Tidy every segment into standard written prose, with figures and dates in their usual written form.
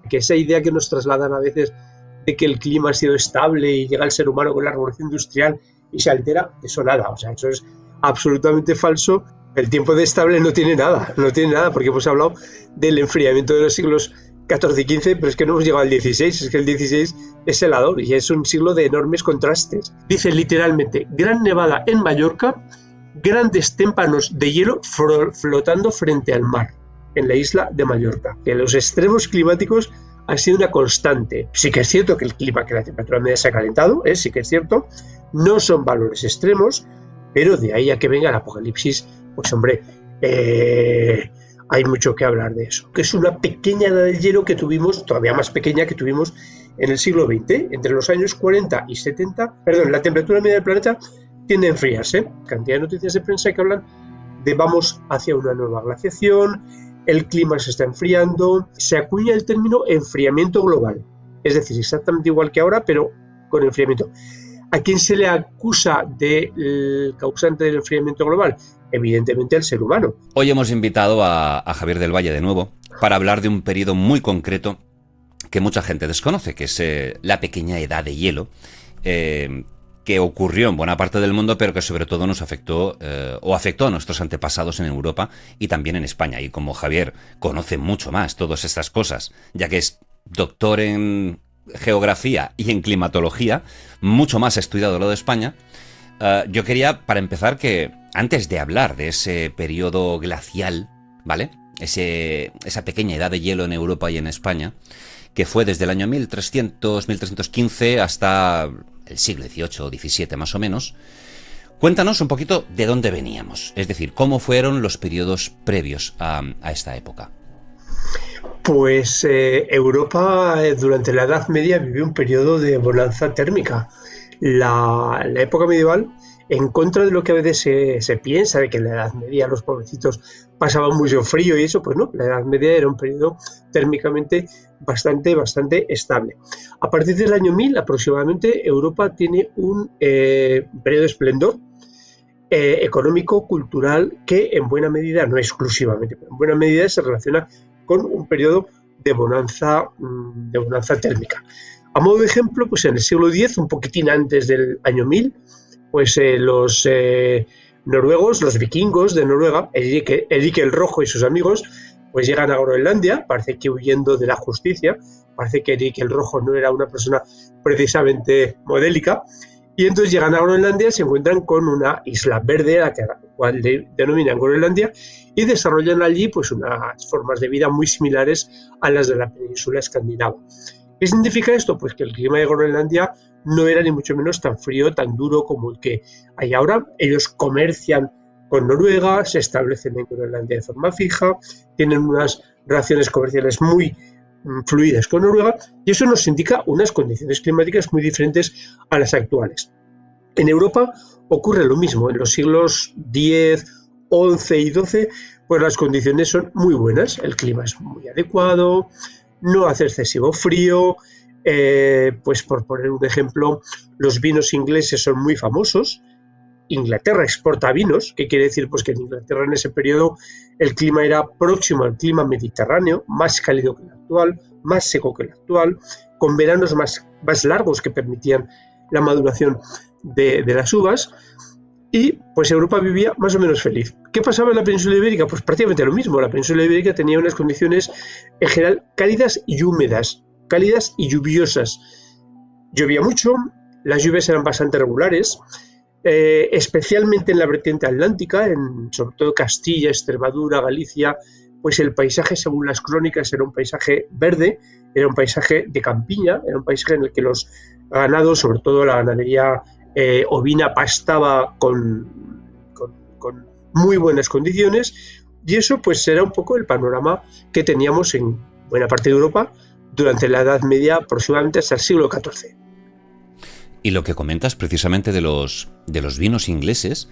que esa idea que nos trasladan a veces de que el clima ha sido estable y llega el ser humano con la revolución industrial y se altera, eso nada, o sea, eso es absolutamente falso. El tiempo de estable no tiene nada, porque hemos hablado del enfriamiento de los siglos XIV y XV, pero es que no hemos llegado al XVI, es que el XVI es helador y es un siglo de enormes contrastes. Dice literalmente, gran nevada en Mallorca, grandes témpanos de hielo flotando frente al mar, en la isla de Mallorca. Que los extremos climáticos han sido una constante. Sí que es cierto que el clima, que la temperatura media se ha calentado, sí que es cierto, no son valores extremos, pero de ahí a que venga el apocalipsis, pues hombre, hay mucho que hablar de eso. Que es una pequeña edad del hielo que tuvimos, todavía más pequeña que tuvimos en el siglo XX, entre los años 40 y 70, la temperatura media del planeta tiende a enfriarse. Cantidad de noticias de prensa que hablan de vamos hacia una nueva glaciación, el clima se está enfriando, se acuña el término enfriamiento global, es decir, exactamente igual que ahora, pero con enfriamiento. ¿A quién se le acusa del causante del enfriamiento global? Evidentemente al ser humano. Hoy hemos invitado a Javier del Valle de nuevo para hablar de un periodo muy concreto que mucha gente desconoce, que es la pequeña edad de hielo, que ocurrió en buena parte del mundo, pero que sobre todo nos afectó o afectó a nuestros antepasados en Europa y también en España. Y como Javier conoce mucho más todas estas cosas, ya que es doctor en geografía y en climatología, mucho más estudiado lo de España, yo quería, para empezar, que antes de hablar de ese periodo glacial, ¿vale? Esa pequeña edad de hielo en Europa y en España, que fue desde el año 1300-1315 hasta el siglo XVIII o XVII más o menos. Cuéntanos un poquito de dónde veníamos, es decir, cómo fueron los periodos previos a esta época. Pues Europa durante la Edad Media vivió un periodo de bonanza térmica. La época medieval, en contra de lo que a veces se piensa, de que en la Edad Media los pobrecitos pasaban mucho frío y eso, pues no, la Edad Media era un periodo térmicamente bastante estable. A partir del año 1000 aproximadamente, Europa tiene un periodo de esplendor económico, cultural, que en buena medida, no exclusivamente, pero en buena medida se relaciona con un periodo de bonanza térmica. A modo de ejemplo, pues en el siglo X, un poquitín antes del año 1000, pues los noruegos, los vikingos de Noruega, Erik el Rojo y sus amigos, pues llegan a Groenlandia, parece que huyendo de la justicia, parece que Erik el Rojo no era una persona precisamente modélica, y entonces llegan a Groenlandia, se encuentran con una isla verde, a la cual denominan Groenlandia, y desarrollan allí pues unas formas de vida muy similares a las de la península escandinava. ¿Qué significa esto? Pues que el clima de Groenlandia no era ni mucho menos tan frío, tan duro como el que hay ahora. Ellos comercian con Noruega, se establecen en Groenlandia de forma fija, tienen unas relaciones comerciales muy fluidas con Noruega, y eso nos indica unas condiciones climáticas muy diferentes a las actuales. En Europa ocurre lo mismo. En los siglos X, XI y XII, pues las condiciones son muy buenas, el clima es muy adecuado, no hace excesivo frío, pues por poner un ejemplo, los vinos ingleses son muy famosos. Inglaterra exporta vinos, ¿qué quiere decir? Pues que en Inglaterra en ese periodo el clima era próximo al clima mediterráneo, más cálido que el actual, más seco que el actual, con veranos más largos que permitían la maduración de las uvas, y pues Europa vivía más o menos feliz. ¿Qué pasaba en la península ibérica? Pues prácticamente lo mismo. La península ibérica tenía unas condiciones en general cálidas y húmedas, cálidas y lluviosas. Llovía mucho, las lluvias eran bastante regulares, especialmente en la vertiente atlántica, sobre todo Castilla, Extremadura, Galicia, pues el paisaje, según las crónicas, era un paisaje verde, era un paisaje de campiña, era un paisaje en el que los ganados, sobre todo la ganadería ovina, pastaba con muy buenas condiciones, y eso pues era un poco el panorama que teníamos en buena parte de Europa durante la Edad Media, aproximadamente hasta el siglo XIV. Y lo que comentas precisamente de los vinos ingleses,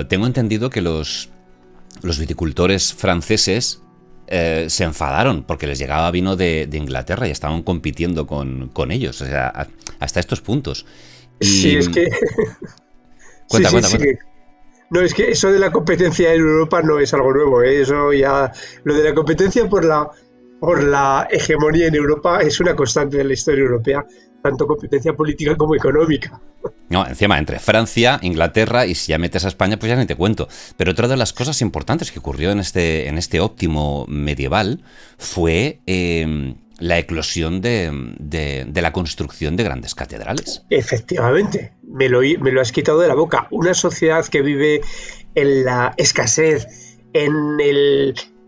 tengo entendido que los viticultores franceses se enfadaron porque les llegaba vino de Inglaterra y estaban compitiendo con ellos, o sea, hasta estos puntos. Y... Sí, es que... Cuenta. No, es que eso de la competencia en Europa no es algo nuevo, ¿eh? Eso ya... Lo de la competencia por la por la hegemonía en Europa es una constante de la historia europea, tanto competencia política como económica. No, encima, entre Francia, Inglaterra y si ya metes a España, pues ya ni te cuento. Pero otra de las cosas importantes que ocurrió en este óptimo medieval fue la eclosión de la construcción de grandes catedrales. Efectivamente, me lo has quitado de la boca. Una sociedad que vive en la escasez,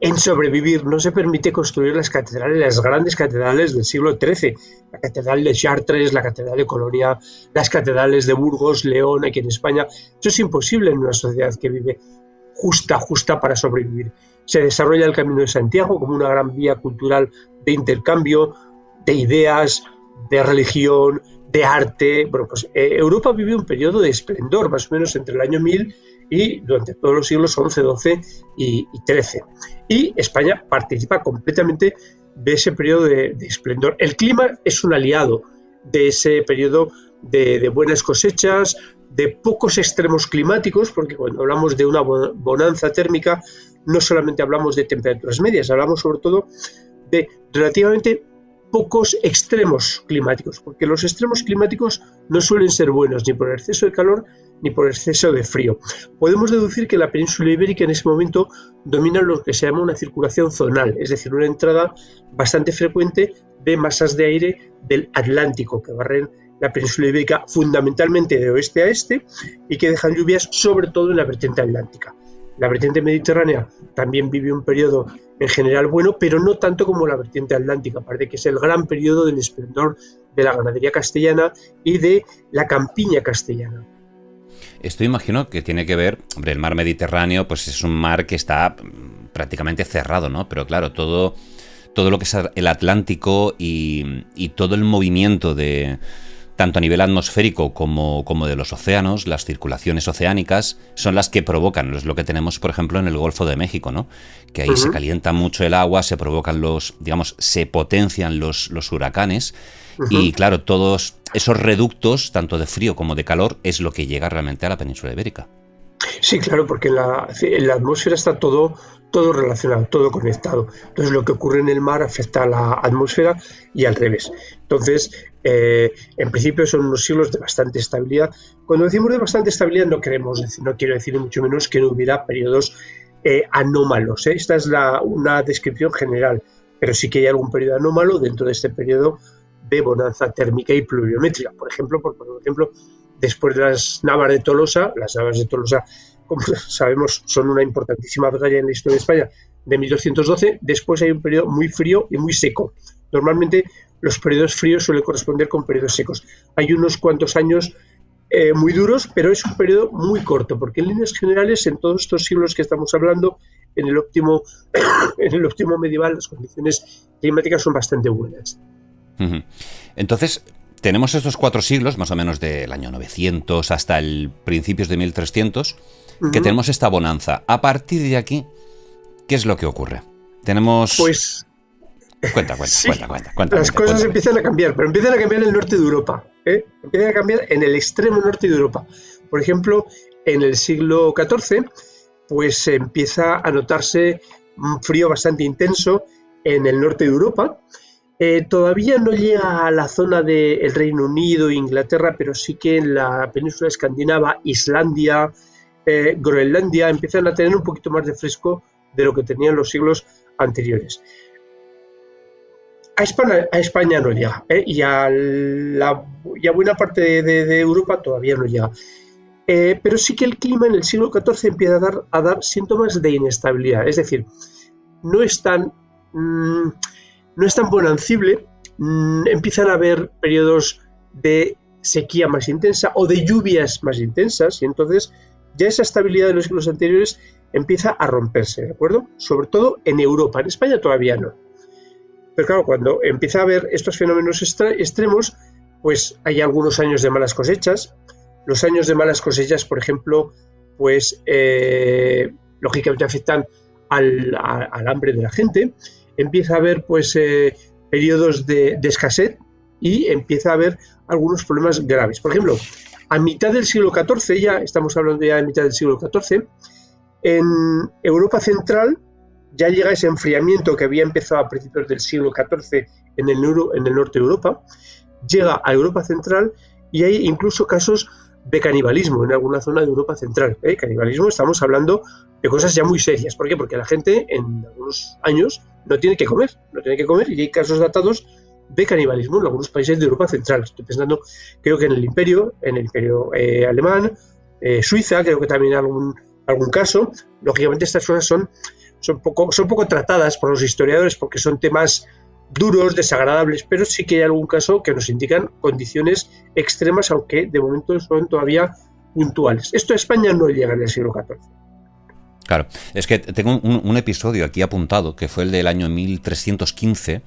en sobrevivir, no se permite construir las catedrales, las grandes catedrales del siglo XIII. La catedral de Chartres, la catedral de Colonia, las catedrales de Burgos, León, aquí en España. Eso es imposible en una sociedad que vive justa para sobrevivir. Se desarrolla el Camino de Santiago como una gran vía cultural de intercambio, de ideas, de religión, de arte. Bueno, pues Europa vive un periodo de esplendor, más o menos entre el año 1000 y durante todos los siglos XI, XII y XIII. Y España participa completamente de ese periodo de esplendor. El clima es un aliado de ese periodo de buenas cosechas, de pocos extremos climáticos, porque cuando hablamos de una bonanza térmica no solamente hablamos de temperaturas medias, hablamos sobre todo de relativamente pocos extremos climáticos, porque los extremos climáticos no suelen ser buenos ni por exceso de calor ni por exceso de frío. Podemos deducir que la península ibérica en ese momento domina lo que se llama una circulación zonal, es decir, una entrada bastante frecuente de masas de aire del Atlántico que barren la península ibérica fundamentalmente de oeste a este y que dejan lluvias sobre todo en la vertiente atlántica. La vertiente mediterránea también vive un periodo en general bueno, pero no tanto como la vertiente atlántica, aparte que es el gran periodo del esplendor de la ganadería castellana y de la campiña castellana. Esto imagino que tiene que ver, hombre, el mar Mediterráneo pues es un mar que está prácticamente cerrado, ¿no? Pero claro, todo lo que es el Atlántico y todo el movimiento de tanto a nivel atmosférico como de los océanos, las circulaciones oceánicas, son las que provocan, es lo que tenemos, por ejemplo, en el Golfo de México, ¿no? Que ahí se calienta mucho el agua, se provocan se potencian los huracanes, y claro, todos esos reductos, tanto de frío como de calor, es lo que llega realmente a la península ibérica. Sí, claro, porque en la atmósfera está todo relacionado, todo conectado. Entonces, lo que ocurre en el mar afecta a la atmósfera y al revés. Entonces, en principio son unos siglos de bastante estabilidad. Cuando decimos de bastante estabilidad no quiero decir ni mucho menos que no hubiera periodos anómalos. Esta es una descripción general, pero sí que hay algún periodo anómalo dentro de este periodo de bonanza térmica y pluviométrica. Por ejemplo, después de las Navas de Tolosa, como sabemos, son una importantísima batalla en la historia de España de 1212, después hay un periodo muy frío y muy seco. Normalmente los periodos fríos suelen corresponder con periodos secos. Hay unos cuantos años muy duros, pero es un periodo muy corto, porque en líneas generales, en todos estos siglos que estamos hablando, en el óptimo medieval, las condiciones climáticas son bastante buenas. Entonces, tenemos estos 4 siglos, más o menos del año 900 hasta el principios de 1300, que tenemos esta bonanza. A partir de aquí, ¿qué es lo que ocurre? Tenemos... Pues... Cuenta. Las cosas empiezan a cambiar, pero empiezan a cambiar en el norte de Europa. Empiezan a cambiar en el extremo norte de Europa. Por ejemplo, en el siglo XIV, pues empieza a notarse un frío bastante intenso en el norte de Europa. Todavía no llega a la zona del Reino Unido e Inglaterra, pero sí que en la península escandinava, Islandia, Groenlandia, empiezan a tener un poquito más de fresco de lo que tenían los siglos anteriores. A España no llega, y a buena parte de Europa todavía no llega. Pero sí que el clima en el siglo XIV empieza a dar síntomas de inestabilidad, es decir, no es tan bonancible, empiezan a haber periodos de sequía más intensa o de lluvias más intensas, y entonces ya esa estabilidad de los siglos anteriores empieza a romperse, ¿de acuerdo? Sobre todo en Europa, en España todavía no. Pero claro, cuando empieza a haber estos fenómenos extremos, pues hay algunos años de malas cosechas. Los años de malas cosechas, por ejemplo, pues lógicamente afectan al hambre de la gente. Empieza a haber pues periodos de escasez y empieza a haber algunos problemas graves. Por ejemplo, a mitad del siglo XIV, ya estamos hablando ya de mitad del siglo XIV, en Europa Central ya llega ese enfriamiento que había empezado a principios del siglo XIV en el norte de Europa, llega a Europa Central y hay incluso casos de canibalismo en alguna zona de Europa Central. Canibalismo, estamos hablando de cosas ya muy serias. ¿Por qué? Porque la gente en algunos años no tiene que comer y hay casos datados de canibalismo en algunos países de Europa Central. Estoy pensando, creo que en el imperio alemán, Suiza, creo que también hay algún caso. Lógicamente estas cosas son poco tratadas por los historiadores porque son temas duros, desagradables, pero sí que hay algún caso que nos indican condiciones extremas, aunque de momento son todavía puntuales. Esto a España no llega en el siglo XIV. Claro, es que tengo un episodio aquí apuntado, que fue el del año 1315,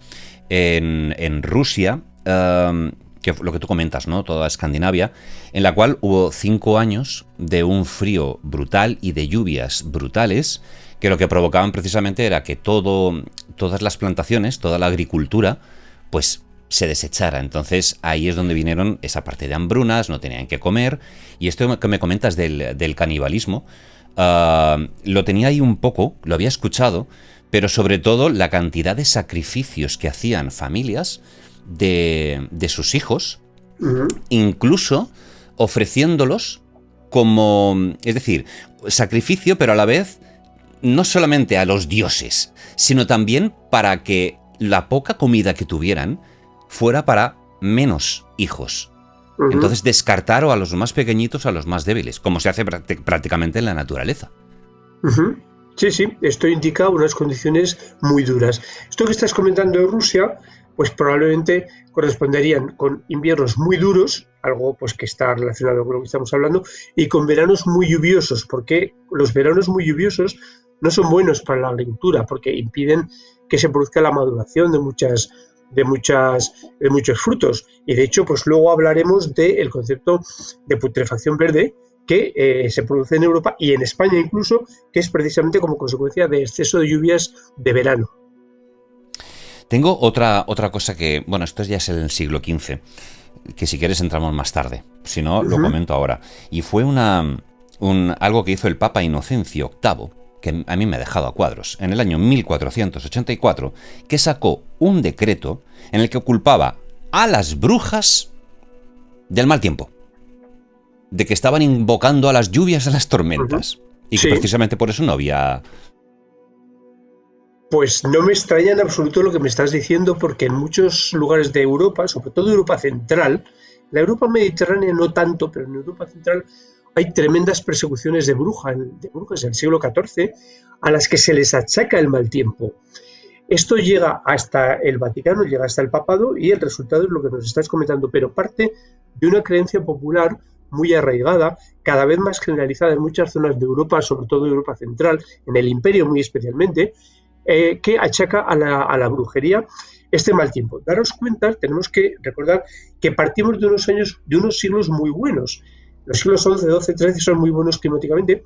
en Rusia, que lo que tú comentas, ¿no? Toda Escandinavia, en la cual hubo 5 años de un frío brutal y de lluvias brutales, que lo que provocaban precisamente era que todas las plantaciones, toda la agricultura, pues se desechara. Entonces ahí es donde vinieron esa parte de hambrunas, no tenían que comer. Y esto que me comentas del canibalismo, lo tenía ahí un poco, lo había escuchado, pero sobre todo la cantidad de sacrificios que hacían familias de sus hijos, incluso ofreciéndolos como, es decir, sacrificio, pero a la vez no solamente a los dioses, sino también para que la poca comida que tuvieran fuera para menos hijos. Entonces descartar a los más pequeñitos, a los más débiles, como se hace prácticamente en la naturaleza. Sí, esto indica unas condiciones muy duras. Esto que estás comentando de Rusia, pues probablemente corresponderían con inviernos muy duros, algo pues que está relacionado con lo que estamos hablando, y con veranos muy lluviosos, porque los veranos muy lluviosos no son buenos para la agricultura, porque impiden que se produzca la maduración de muchos frutos. Y de hecho, pues luego hablaremos del concepto de putrefacción verde que se produce en Europa y en España incluso, que es precisamente como consecuencia de exceso de lluvias de verano. Tengo otra cosa que, bueno, esto ya es el siglo XV, que si quieres entramos más tarde, si no lo comento ahora. Y fue algo que hizo el Papa Inocencio VIII, que a mí me ha dejado a cuadros, en el año 1484, que sacó un decreto en el que culpaba a las brujas del mal tiempo, de que estaban invocando a las lluvias, a las tormentas, y que precisamente por eso no había... Pues no me extraña en absoluto lo que me estás diciendo, porque en muchos lugares de Europa, sobre todo Europa Central, la Europa mediterránea no tanto, pero en Europa Central hay tremendas persecuciones de brujas en el siglo XIV a las que se les achaca el mal tiempo. Esto llega hasta el Vaticano, llega hasta el papado y el resultado es lo que nos estás comentando, pero parte de una creencia popular muy arraigada, cada vez más generalizada en muchas zonas de Europa, sobre todo de Europa Central, en el Imperio muy especialmente, que achaca a la brujería este mal tiempo. Daros cuenta, tenemos que recordar que partimos de unos siglos muy buenos. Los siglos XI, XII, XIII son muy buenos climáticamente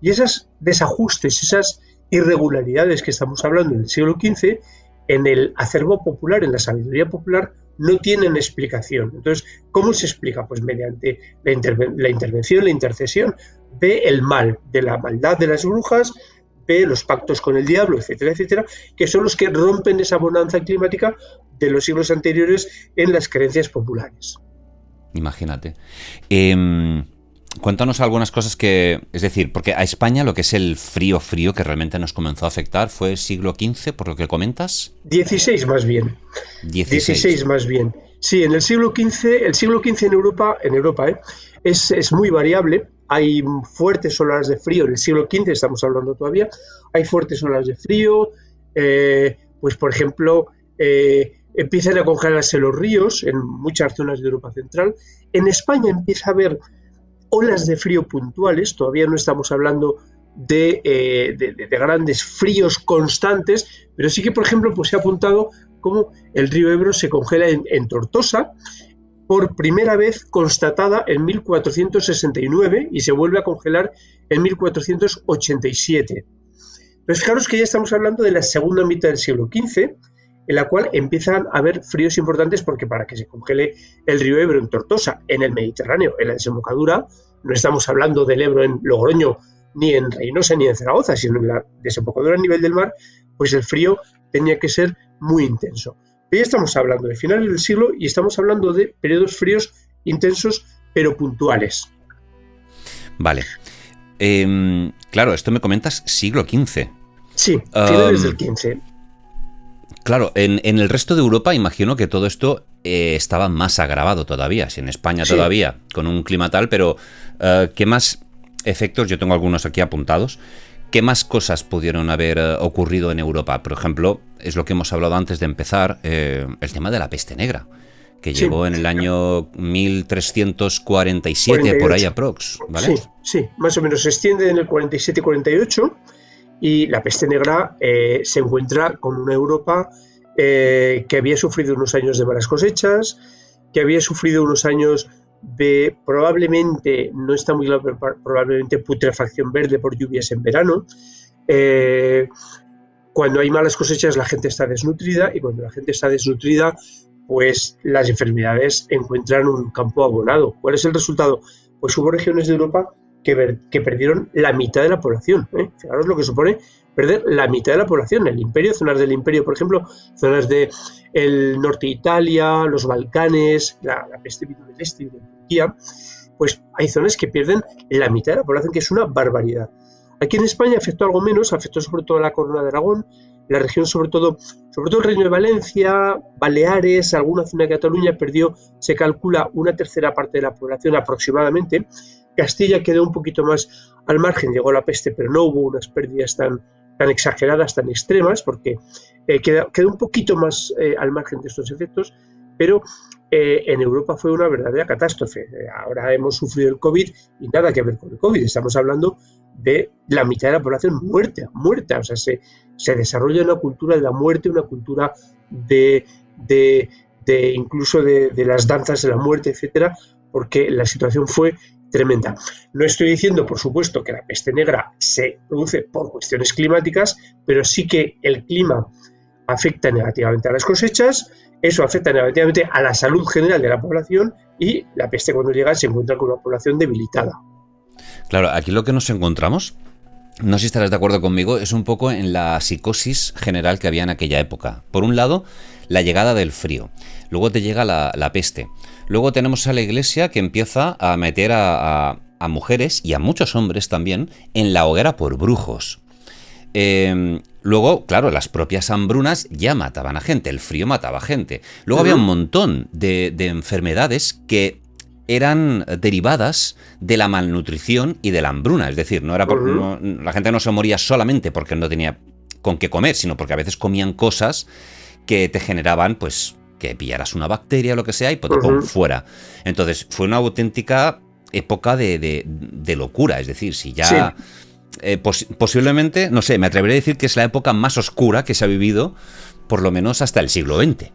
y esos desajustes, esas irregularidades que estamos hablando en el siglo XV, en el acervo popular, en la sabiduría popular, no tienen explicación. Entonces, ¿cómo se explica? Pues mediante la intervención, la intercesión de el mal, de la maldad de las brujas, de los pactos con el diablo, etcétera, etcétera, que son los que rompen esa bonanza climática de los siglos anteriores en las creencias populares. Imagínate. Cuéntanos algunas cosas que... Es decir, porque a España lo que es el frío que realmente nos comenzó a afectar fue el siglo XV, por lo que comentas. XVI más bien. 16 más bien. Sí, en el siglo XV en Europa es muy variable. Hay fuertes olas de frío en el siglo XV, estamos hablando todavía. Hay fuertes olas de frío. Pues, por ejemplo, empiezan a congelarse los ríos en muchas zonas de Europa Central. En España empieza a haber olas de frío puntuales, todavía no estamos hablando de grandes fríos constantes, pero sí que, por ejemplo, pues se ha apuntado cómo el río Ebro se congela en Tortosa, por primera vez constatada en 1469 y se vuelve a congelar en 1487. Entonces, fijaros que ya estamos hablando de la segunda mitad del siglo XV, en la cual empiezan a haber fríos importantes, porque para que se congele el río Ebro en Tortosa, en el Mediterráneo, en la desembocadura, no estamos hablando del Ebro en Logroño ni en Reynosa ni en Zaragoza, sino en la desembocadura a nivel del mar, pues el frío tenía que ser muy intenso. Pero ya estamos hablando de finales del siglo y estamos hablando de periodos fríos intensos pero puntuales. Vale. Claro, esto me comentas siglo XV. Sí, finales del XV. Claro, en el resto de Europa imagino que todo esto estaba más agravado todavía. Si en España Sí. todavía, con un clima tal, pero ¿qué más efectos? Yo tengo algunos aquí apuntados. ¿Qué más cosas pudieron haber ocurrido en Europa? Por ejemplo, es lo que hemos hablado antes de empezar, el tema de la peste negra, que Sí. llegó en el año 1347, por ahí 48. aprox, ¿vale? Sí, más o menos se extiende en el 47-48 y la peste negra se encuentra con una Europa que había sufrido unos años de malas cosechas, que había sufrido unos años de probablemente, no está muy claro, pero probablemente putrefacción verde por lluvias en verano. Cuando hay malas cosechas la gente está desnutrida y cuando la gente está desnutrida pues las enfermedades encuentran un campo abonado. ¿Cuál es el resultado? Pues hubo regiones de Europa que perdieron la mitad de la población. Fijaros lo que supone perder la mitad de la población. El imperio, zonas del imperio, por ejemplo, zonas del norte de Italia, los Balcanes, la peste vino del este y de Turquía, pues hay zonas que pierden la mitad de la población, que es una barbaridad. Aquí en España afectó algo menos, afectó sobre todo a la Corona de Aragón, la región sobre todo el Reino de Valencia, Baleares, alguna zona de Cataluña perdió, se calcula, una tercera parte de la población aproximadamente. Castilla quedó un poquito más al margen, llegó la peste, pero no hubo unas pérdidas tan exageradas, tan extremas, porque quedó un poquito más al margen de estos efectos, pero en Europa fue una verdadera catástrofe. Ahora hemos sufrido el COVID y nada que ver con el COVID, estamos hablando de la mitad de la población muerta, o sea, se desarrolla una cultura de la muerte, una cultura de incluso de las danzas de la muerte, etcétera, porque la situación fue tremenda. No estoy diciendo, por supuesto, que la peste negra se produce por cuestiones climáticas, pero sí que el clima afecta negativamente a las cosechas, eso afecta negativamente a la salud general de la población y la peste cuando llega se encuentra con una población debilitada. Claro, aquí lo que nos encontramos, no sé si estarás de acuerdo conmigo, es un poco en la psicosis general que había en aquella época. Por un lado, la llegada del frío, luego te llega la peste, luego tenemos a la iglesia que empieza a meter a mujeres y a muchos hombres también en la hoguera por brujos. Luego, claro, las propias hambrunas ya mataban a gente, el frío mataba a gente. Luego había un montón de enfermedades que eran derivadas de la malnutrición y de la hambruna. Es decir, no era la gente no se moría solamente porque no tenía con qué comer, sino porque a veces comían cosas que te generaban, pues, que pillaras una bacteria o lo que sea y potepón, fuera. Entonces, fue una auténtica época de locura. Es decir, si ya... Sí. Posiblemente, no sé, me atreveré a decir que es la época más oscura que se ha vivido, por lo menos hasta el siglo XX.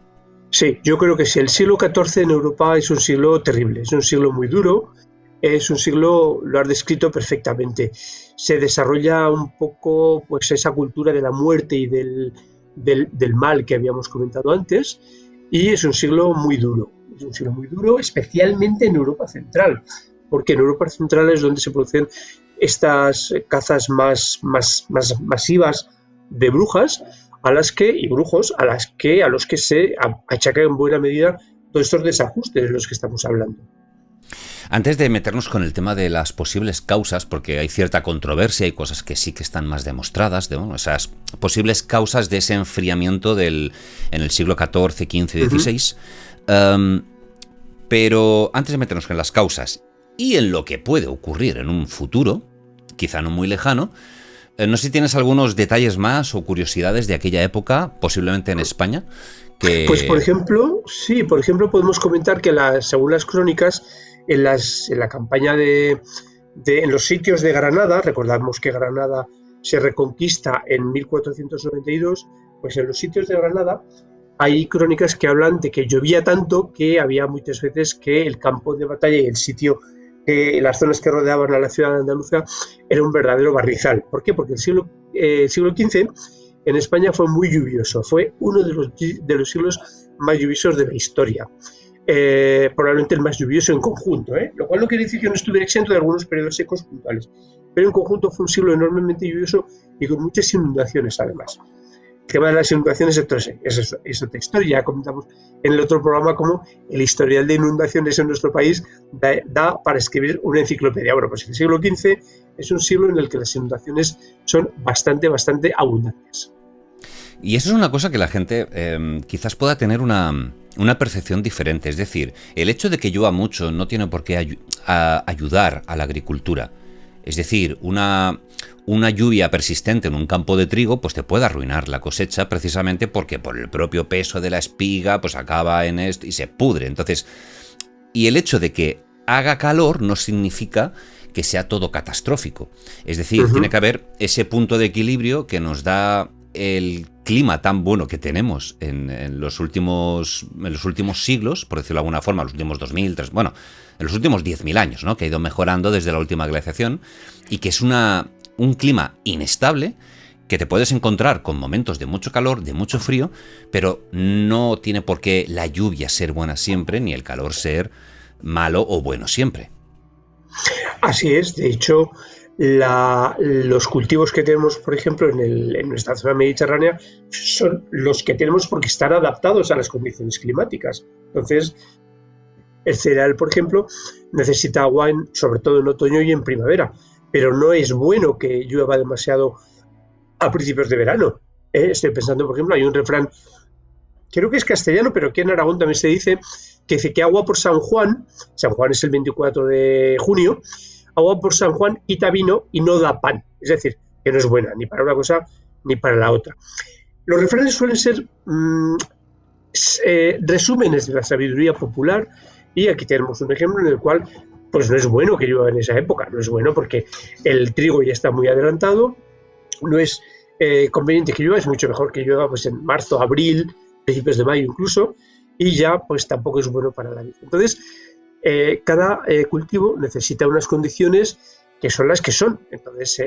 Sí, yo creo que sí. El siglo XIV en Europa es un siglo terrible, es un siglo muy duro, es un siglo, lo has descrito perfectamente. Se desarrolla un poco pues esa cultura de la muerte y del mal que habíamos comentado antes, y es un siglo muy duro. Es un siglo muy duro, especialmente en Europa Central, porque en Europa Central es donde se producen estas cazas más masivas de brujas a los que se achacan en buena medida todos estos desajustes de los que estamos hablando. Antes de meternos con el tema de las posibles causas, porque hay cierta controversia, hay cosas que sí que están más demostradas, esas posibles causas de ese enfriamiento en el siglo XIV, XV, XVI, pero antes de meternos en las causas y en lo que puede ocurrir en un futuro, quizá no muy lejano, no sé si tienes algunos detalles más o curiosidades de aquella época, posiblemente en España. Pues por ejemplo podemos comentar que según las crónicas, en la campaña en los sitios de Granada, recordamos que Granada se reconquista en 1492, pues en los sitios de Granada hay crónicas que hablan de que llovía tanto que había muchas veces que el campo de batalla y el sitio, las zonas que rodeaban a la ciudad de Andalucía, era un verdadero barrizal. ¿Por qué? Porque el siglo XV en España fue muy lluvioso, fue uno de los siglos más lluviosos de la historia. probablemente el más lluvioso en conjunto, lo cual no quiere decir que no estuviera exento de algunos periodos secos puntuales, pero en conjunto fue un siglo enormemente lluvioso y con muchas inundaciones además. El tema de las inundaciones es otra historia. Ya comentamos en el otro programa cómo el historial de inundaciones en nuestro país da para escribir una enciclopedia. Bueno, pues el siglo XV es un siglo en el que las inundaciones son bastante abundantes. Y eso es una cosa que la gente quizás pueda tener una percepción diferente. Es decir, el hecho de que llueva mucho no tiene por qué ayudar a la agricultura. Es decir, una lluvia persistente en un campo de trigo pues te puede arruinar la cosecha precisamente porque por el propio peso de la espiga pues acaba en esto y se pudre. Entonces, y el hecho de que haga calor no significa que sea todo catastrófico. Es decir, tiene que haber ese punto de equilibrio que nos da el clima tan bueno que tenemos en los últimos siglos, por decirlo de alguna forma, los últimos 2000, bueno, en los últimos 10.000 años, ¿no? Que ha ido mejorando desde la última glaciación y que es un clima inestable que te puedes encontrar con momentos de mucho calor, de mucho frío, pero no tiene por qué la lluvia ser buena siempre ni el calor ser malo o bueno siempre. Así es, de hecho, los cultivos que tenemos, por ejemplo, en nuestra zona mediterránea, son los que tenemos porque están adaptados a las condiciones climáticas. Entonces, el cereal, por ejemplo, necesita agua sobre todo en otoño y en primavera, pero no es bueno que llueva demasiado a principios de verano. Estoy pensando, por ejemplo, hay un refrán, creo que es castellano, pero aquí en Aragón también se dice, que dice que agua por San Juan es el 24 de junio, agua por San Juan quita vino y no da pan. Es decir, que no es buena ni para una cosa ni para la otra. Los refranes suelen ser resúmenes de la sabiduría popular y aquí tenemos un ejemplo en el cual pues no es bueno que llueva en esa época, no es bueno porque el trigo ya está muy adelantado, no es conveniente que llueva, es mucho mejor que llueva pues en marzo, abril, principios de mayo incluso, y ya pues tampoco es bueno para la vida. Entonces, cada cultivo necesita unas condiciones que son las que son. Entonces,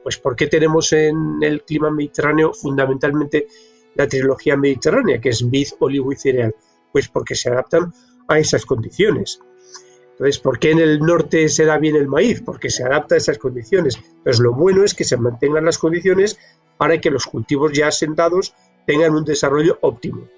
pues ¿por qué tenemos en el clima mediterráneo fundamentalmente la trilogía mediterránea, que es vid, olivo y cereal? Pues porque se adaptan a esas condiciones. Entonces, ¿por qué en el norte se da bien el maíz? Porque se adapta a esas condiciones. Entonces, lo bueno es que se mantengan las condiciones para que los cultivos ya asentados tengan un desarrollo óptimo.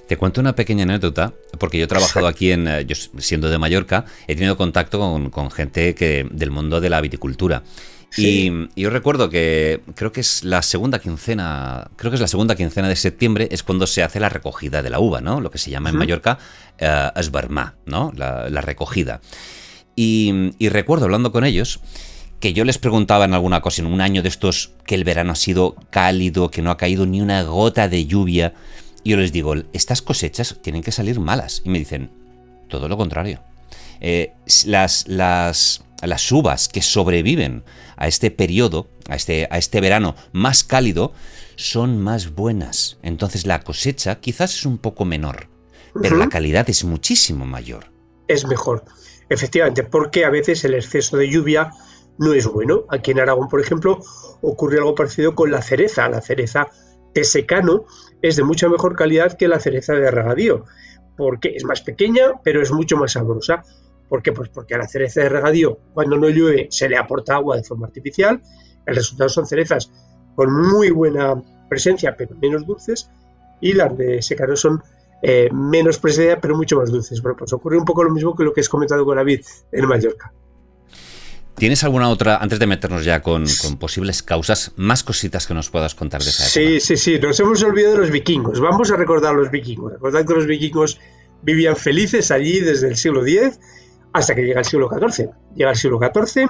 Te cuento una pequeña anécdota, porque yo he trabajado aquí, yo siendo de Mallorca, he tenido contacto con gente del mundo de la viticultura. Sí. Y yo recuerdo que creo que es la segunda quincena de septiembre es cuando se hace la recogida de la uva, ¿no? Lo que se llama en Mallorca esbarmar, ¿no? La recogida. Y recuerdo hablando con ellos que yo les preguntaba en alguna cosa, en un año de estos que el verano ha sido cálido, que no ha caído ni una gota de lluvia, y yo les digo, estas cosechas tienen que salir malas. Y me dicen, todo lo contrario. Las uvas que sobreviven a este periodo, a este verano más cálido, son más buenas. Entonces la cosecha quizás es un poco menor, pero la calidad es muchísimo mayor. Es mejor, efectivamente, porque a veces el exceso de lluvia no es bueno. Aquí en Aragón, por ejemplo, ocurre algo parecido con la cereza. La cereza de secano es de mucha mejor calidad que la cereza de regadío, porque es más pequeña, pero es mucho más sabrosa. ¿Por qué? Pues porque a la cereza de regadío, cuando no llueve, se le aporta agua de forma artificial. El resultado son cerezas con muy buena presencia, pero menos dulces, y las de secano son menos presencia, pero mucho más dulces. Bueno, pues ocurre un poco lo mismo que lo que has comentado con la vid en Mallorca. ¿Tienes alguna otra, antes de meternos ya con posibles causas, más cositas que nos puedas contar de esa época? Sí, nos hemos olvidado de los vikingos. Vamos a recordar a los vikingos. Recordad que los vikingos vivían felices allí desde el siglo X hasta que llega el siglo XIV. Llega el siglo XIV,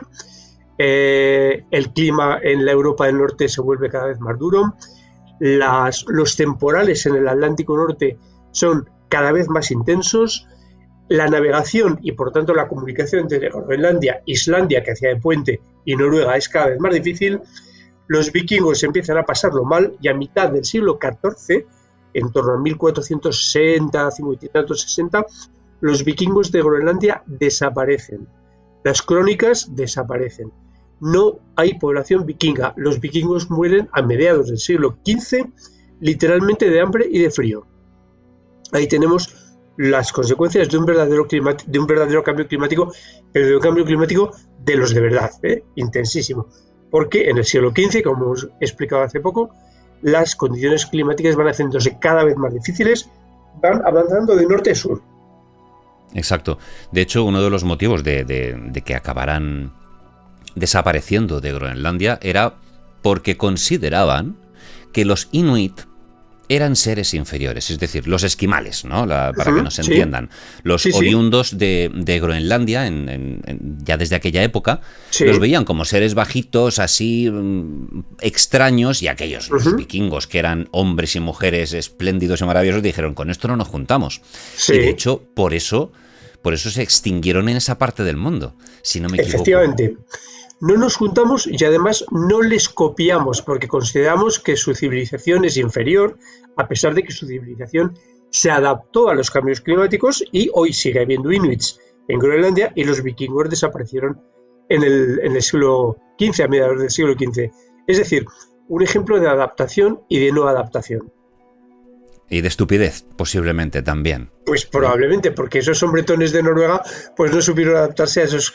el clima en la Europa del Norte se vuelve cada vez más duro, los temporales en el Atlántico Norte son cada vez más intensos, la navegación y por tanto la comunicación entre Groenlandia, Islandia, que hacía de puente, y Noruega es cada vez más difícil. Los vikingos empiezan a pasarlo mal y a mitad del siglo XIV, en torno a 1460, 60, los vikingos de Groenlandia desaparecen. Las crónicas desaparecen. No hay población vikinga. Los vikingos mueren a mediados del siglo XV, literalmente de hambre y de frío. Ahí tenemos las consecuencias de un verdadero cambio climático, pero de un cambio climático de los de verdad, intensísimo. Porque en el siglo XV, como os he explicado hace poco, las condiciones climáticas van haciéndose cada vez más difíciles, van avanzando de norte a sur. Exacto. De hecho, uno de los motivos de que acabaran desapareciendo de Groenlandia era porque consideraban que los inuit eran seres inferiores, es decir, los esquimales, ¿no? Para que nos entiendan. Los oriundos de Groenlandia, ya desde aquella época, los veían como seres bajitos, así extraños, y aquellos, los vikingos, que eran hombres y mujeres espléndidos y maravillosos, dijeron, con esto no nos juntamos. Y de hecho, por eso se extinguieron en esa parte del mundo, si no me equivoco. Efectivamente. No nos juntamos y además no les copiamos porque consideramos que su civilización es inferior, a pesar de que su civilización se adaptó a los cambios climáticos y hoy sigue habiendo inuits en Groenlandia y los vikingos desaparecieron en el siglo XV, a mediados del siglo XV. Es decir, un ejemplo de adaptación y de no adaptación. Y de estupidez, posiblemente, también. Pues probablemente, porque esos hombretones de Noruega pues no supieron adaptarse a esos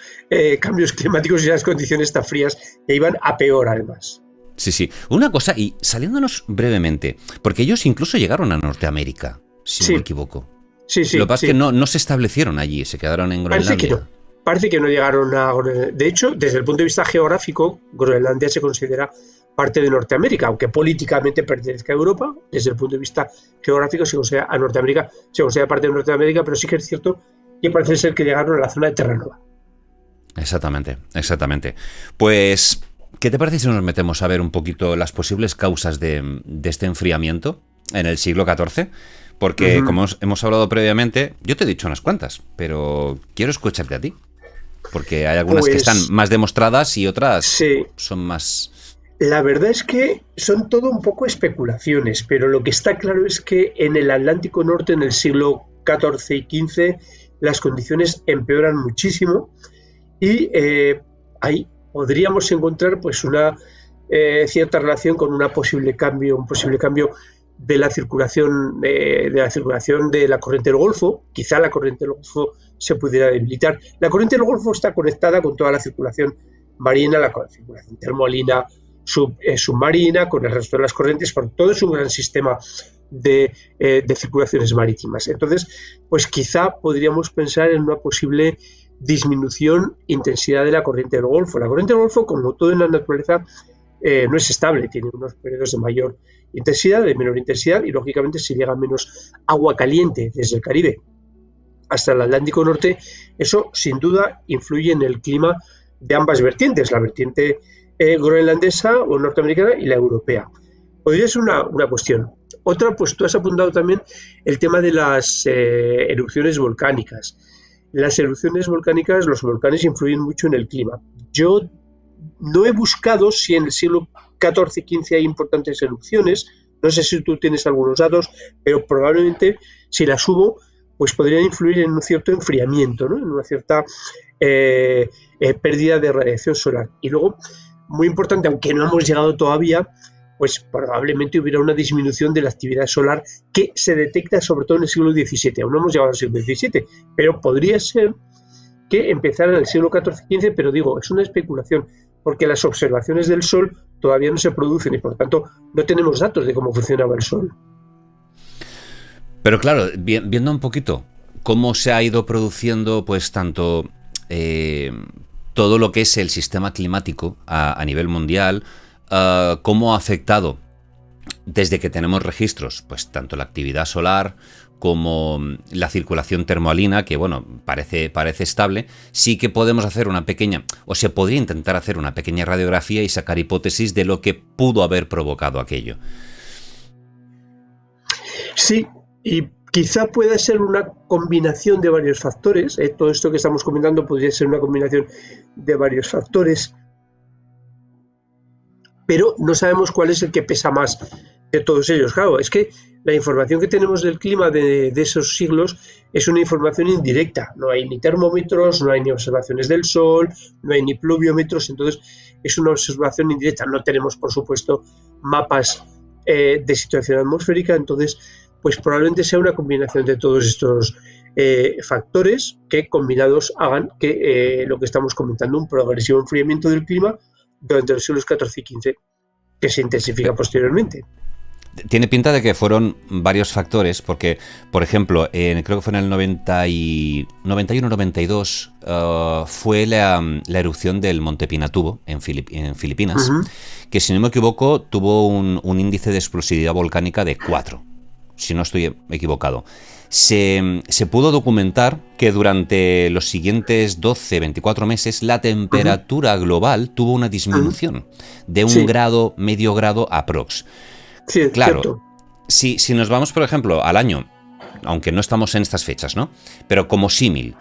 cambios climáticos y a las condiciones tan frías que iban a peor, además. Sí. Una cosa, y saliéndonos brevemente, porque ellos incluso llegaron a Norteamérica, si no me equivoco. Sí. Lo que pasa es que no se establecieron allí, se quedaron en Groenlandia. Parece que no llegaron a Groenlandia. De hecho, desde el punto de vista geográfico, Groenlandia se considera parte de Norteamérica, aunque políticamente pertenezca a Europa, desde el punto de vista geográfico se considera a Norteamérica, se considera parte de Norteamérica, pero sí que es cierto que parece ser que llegaron a la zona de Terranova. Exactamente. Pues, ¿qué te parece si nos metemos a ver un poquito las posibles causas de este enfriamiento en el siglo XIV? Porque, como hemos hablado previamente, yo te he dicho unas cuantas, pero quiero escucharte a ti. Porque hay algunas que están más demostradas y otras son más... La verdad es que son todo un poco especulaciones, pero lo que está claro es que en el Atlántico Norte, en el siglo XIV y XV, las condiciones empeoran muchísimo y ahí podríamos encontrar pues una cierta relación con un posible cambio de la circulación de la corriente del Golfo. Quizá la corriente del Golfo se pudiera debilitar. La corriente del Golfo está conectada con toda la circulación marina, la circulación termolina, submarina, con el resto de las corrientes, porque todo es un gran sistema de circulaciones marítimas. Entonces, pues quizá podríamos pensar en una posible disminución intensidad de la corriente del Golfo. La corriente del Golfo, como todo en la naturaleza, no es estable, tiene unos periodos de mayor intensidad, de menor intensidad, y lógicamente si llega menos agua caliente desde el Caribe hasta el Atlántico Norte, eso sin duda influye en el clima de ambas vertientes, la vertiente groenlandesa o norteamericana y la europea. Podría ser una cuestión. Otra, pues tú has apuntado también el tema de las erupciones volcánicas. Las erupciones volcánicas, los volcanes influyen mucho en el clima. Yo no he buscado si en el siglo XIV-XV hay importantes erupciones, no sé si tú tienes algunos datos, pero probablemente si las hubo, pues podrían influir en un cierto enfriamiento, ¿no? En una cierta pérdida de radiación solar. Y luego, muy importante, aunque no hemos llegado todavía, pues probablemente hubiera una disminución de la actividad solar que se detecta sobre todo en el siglo XVII. Aún no hemos llegado al siglo XVII, pero podría ser que empezara en el siglo XIV-XV, pero digo, es una especulación, porque las observaciones del Sol todavía no se producen y por lo tanto no tenemos datos de cómo funcionaba el Sol. Pero claro, viendo un poquito cómo se ha ido produciendo pues tanto todo lo que es el sistema climático a nivel mundial, cómo ha afectado desde que tenemos registros, pues tanto la actividad solar como la circulación termoalina, que bueno, parece estable, sí que podemos hacer una pequeña, o se podría intentar hacer una pequeña radiografía y sacar hipótesis de lo que pudo haber provocado aquello. Sí, y quizá pueda ser una combinación de varios factores. Todo esto que estamos comentando podría ser una combinación de varios factores, pero no sabemos cuál es el que pesa más de todos ellos. Claro, es que la información que tenemos del clima de esos siglos es una información indirecta. No hay ni termómetros, no hay ni observaciones del Sol, no hay ni pluviómetros, entonces es una observación indirecta. No tenemos, por supuesto, mapas de situación atmosférica, entonces pues probablemente sea una combinación de todos estos factores que combinados hagan que lo que estamos comentando, un progresivo enfriamiento del clima durante los siglos XIV y XV, que se intensifica posteriormente. Tiene pinta de que fueron varios factores, porque, por ejemplo, creo que fue en el 91-92, fue la erupción del Monte Pinatubo en Filipinas, Uh-huh. que si no me equivoco tuvo un índice de explosividad volcánica de 4, si no estoy equivocado. Se pudo documentar que durante los siguientes 12-24 meses la temperatura global tuvo una disminución de un grado, medio grado aprox. Sí, Claro, si nos vamos, por ejemplo, al año, aunque no estamos en estas fechas, ¿no? Pero como símil,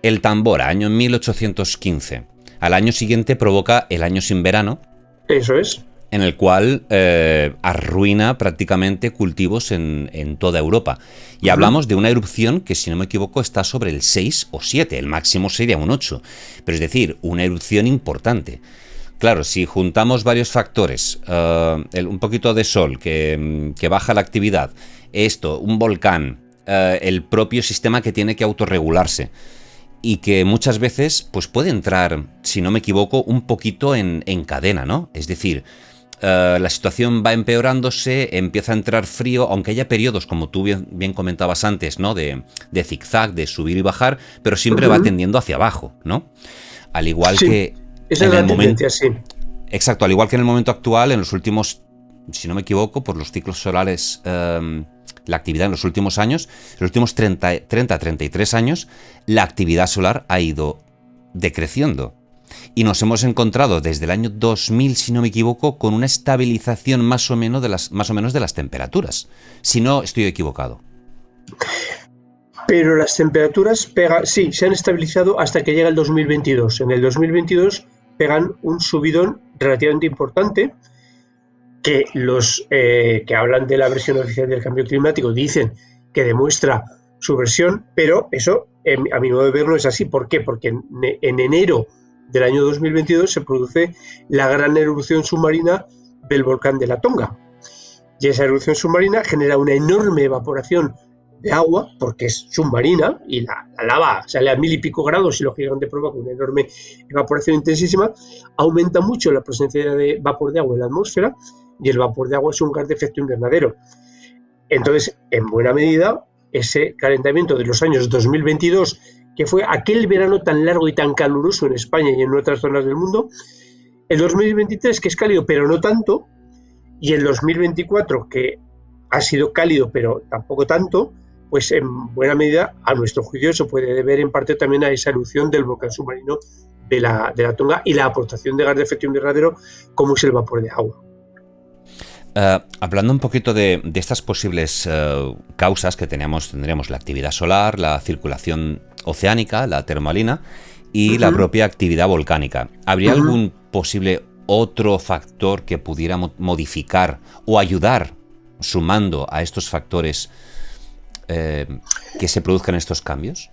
el Tambora, año 1815, al año siguiente provoca el año sin verano. Eso es. En el cual arruina prácticamente cultivos en toda Europa. Y hablamos de una erupción que, si no me equivoco, está sobre el 6 o 7, el máximo sería un 8. Pero es decir, una erupción importante. Claro, si juntamos varios factores, un poquito de sol que baja la actividad, esto, un volcán, el propio sistema que tiene que autorregularse y que muchas veces pues puede entrar, si no me equivoco, un poquito en cadena, ¿no? Es decir, la situación va empeorándose, empieza a entrar frío, aunque haya periodos, como tú bien comentabas antes, ¿no? De zigzag, de subir y bajar, pero siempre va tendiendo hacia abajo, ¿no? Al igual que esa es la tendencia, sí. Exacto, al igual que en el momento actual, en los últimos, si no me equivoco, por los ciclos solares, la actividad en los últimos años, en los últimos 30-33 años, la actividad solar ha ido decreciendo. Y nos hemos encontrado desde el año 2000, si no me equivoco, con una estabilización más o menos de las temperaturas. Si no estoy equivocado. Pero las temperaturas sí, se han estabilizado hasta que llega el 2022. En el 2022 pegan un subidón relativamente importante, que los que hablan de la versión oficial del cambio climático dicen que demuestra su versión, pero eso, a mi modo de ver, no es así. ¿Por qué? Porque en enero del año 2022 se produce la gran erupción submarina del volcán de la Tonga. Y esa erupción submarina genera una enorme evaporación de agua, porque es submarina y la lava sale a 1000 y pico grados y lógicamente provoca una enorme evaporación intensísima, aumenta mucho la presencia de vapor de agua en la atmósfera, y el vapor de agua es un gas de efecto invernadero. Entonces, en buena medida, ese calentamiento de los años 2022, que fue aquel verano tan largo y tan caluroso en España y en otras zonas del mundo, el 2023, que es cálido pero no tanto, y el 2024, que ha sido cálido pero tampoco tanto, pues en buena medida, a nuestro juicio, se puede deber en parte también a esa erupción del volcán submarino de la Tonga y la aportación de gas de efecto invernadero, como es el vapor de agua. Hablando un poquito de estas posibles causas que tendríamos la actividad solar, la circulación oceánica, la termalina y la propia actividad volcánica. ¿Habría algún posible otro factor que pudiera modificar o ayudar, sumando a estos factores, que se produzcan estos cambios?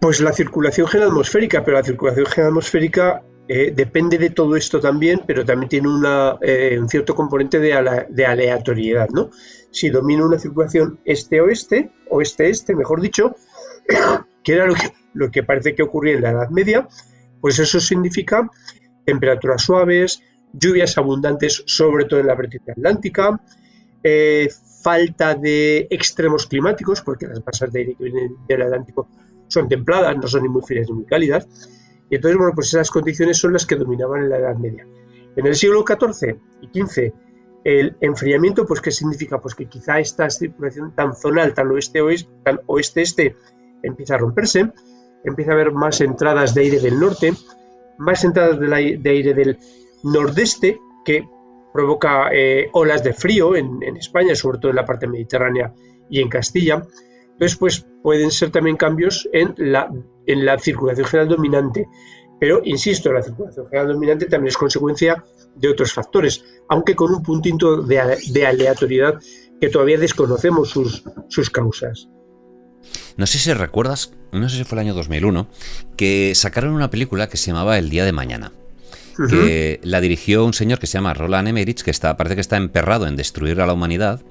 Pues la circulación geoatmosférica, pero la circulación geoatmosférica depende de todo esto también, pero también tiene un cierto componente de aleatoriedad, ¿no? Si domina una circulación este-oeste, oeste-este, mejor dicho, que era lo que parece que ocurría en la Edad Media, pues eso significa temperaturas suaves, lluvias abundantes, sobre todo en la vertiente atlántica, falta de extremos climáticos, porque las masas de aire que vienen del Atlántico son templadas, no son ni muy frías ni muy cálidas. Y entonces, bueno, pues esas condiciones son las que dominaban en la Edad Media. En el siglo XIV y XV, el enfriamiento, pues ¿qué significa? Pues que quizá esta circulación tan zonal, tan oeste-este, empieza a romperse, empieza a haber más entradas de aire del norte, más entradas de aire del nordeste, que provoca olas de frío en España, sobre todo en la parte mediterránea y en Castilla. Entonces, pues pueden ser también cambios en la circulación general dominante. Pero, insisto, la circulación general dominante también es consecuencia de otros factores, aunque con un puntito de aleatoriedad que todavía desconocemos sus causas. No sé si recuerdas, no sé si fue el año 2001, que sacaron una película que se llamaba El día de mañana. Que la dirigió un señor que se llama Roland Emmerich, que parece que está emperrado en destruir a la humanidad,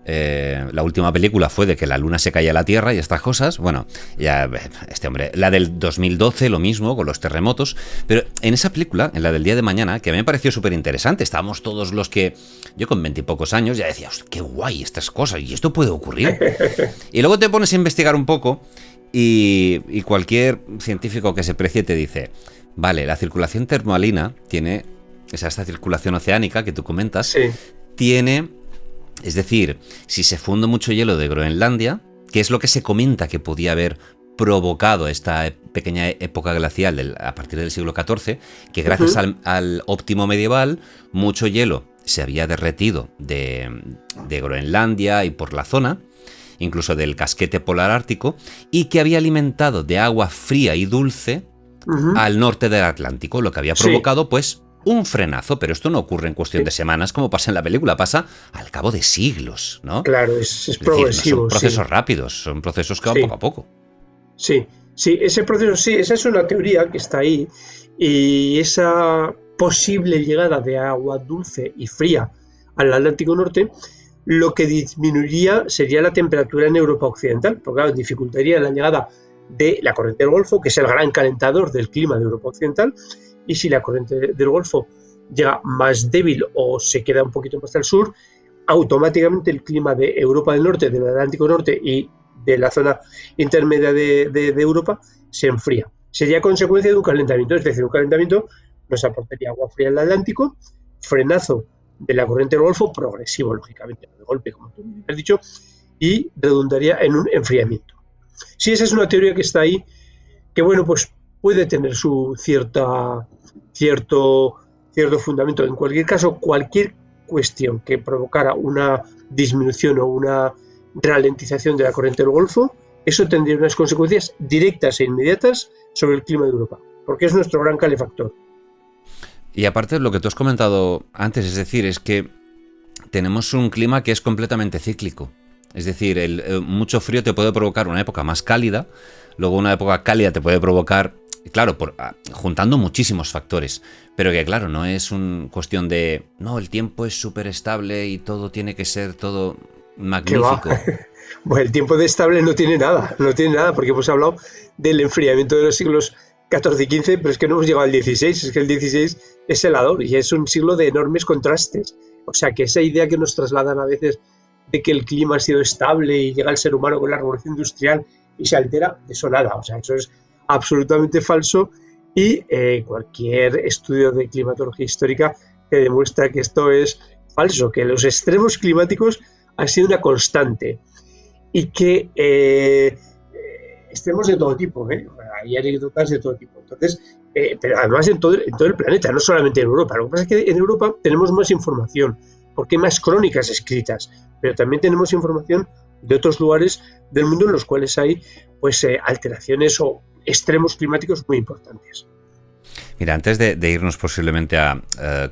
La última película fue de que la luna se caía a la Tierra y estas cosas. Bueno, ya este hombre, la del 2012 lo mismo con los terremotos, pero en esa película, en la del día de mañana, que a mí me pareció súper interesante, estábamos todos los que, yo con 20 y pocos años ya decía, qué guay estas cosas, y esto puede ocurrir. Y luego te pones a investigar un poco y cualquier científico que se precie te dice, vale, la circulación termalina tiene, esta circulación oceánica que tú comentas, Sí. tiene... Es decir, si se funde mucho hielo de Groenlandia, que es lo que se comenta que podía haber provocado esta pequeña época glacial a partir del siglo XIV, que gracias al óptimo medieval, mucho hielo se había derretido de Groenlandia y por la zona, incluso del casquete polar ártico, y que había alimentado de agua fría y dulce al norte del Atlántico, lo que había provocado, pues, un frenazo, pero esto no ocurre en cuestión de semanas como pasa en la película, pasa al cabo de siglos, ¿no? Claro, es decir, progresivo. No son procesos rápidos, son procesos que van poco a poco. Sí, ese proceso, sí, esa es una teoría que está ahí, y esa posible llegada de agua dulce y fría al Atlántico Norte, lo que disminuiría sería la temperatura en Europa Occidental, porque claro, dificultaría la llegada de la corriente del Golfo, que es el gran calentador del clima de Europa Occidental, y si la corriente del Golfo llega más débil o se queda un poquito más al sur, automáticamente el clima de Europa del Norte, del Atlántico Norte y de la zona intermedia de Europa se enfría. Sería consecuencia de un calentamiento, es decir, un calentamiento nos aportaría agua fría al Atlántico, frenazo de la corriente del Golfo, progresivo, lógicamente, no de golpe, como tú has dicho, y redundaría en un enfriamiento. Sí, esa es una teoría que está ahí, que bueno, pues puede tener su cierto fundamento. En cualquier caso, cualquier cuestión que provocara una disminución o una ralentización de la corriente del Golfo, eso tendría unas consecuencias directas e inmediatas sobre el clima de Europa, porque es nuestro gran calefactor. Y aparte lo que tú has comentado antes, es decir, es que tenemos un clima que es completamente cíclico. Es decir, mucho frío te puede provocar una época más cálida, luego una época cálida te puede provocar, claro, juntando muchísimos factores, pero que claro, no es una cuestión de, no, el tiempo es súper estable y todo tiene que ser todo magnífico. Bueno, el tiempo de estable no tiene nada, porque hemos hablado del enfriamiento de los siglos XIV y XV, pero es que no hemos llegado al XVI, es que el XVI es helador y es un siglo de enormes contrastes. O sea que esa idea que nos trasladan a veces de que el clima ha sido estable y llega el ser humano con la revolución industrial y se altera, eso nada, o sea, eso es absolutamente falso, y cualquier estudio de climatología histórica te demuestra que esto es falso, que los extremos climáticos han sido una constante y que extremos de todo tipo, hay anécdotas de todo tipo. Entonces, pero además en todo el planeta, no solamente en Europa. Lo que pasa es que en Europa tenemos más información, porque hay más crónicas escritas, pero también tenemos información de otros lugares del mundo en los cuales hay pues alteraciones o extremos climáticos muy importantes. Mira, antes de irnos posiblemente a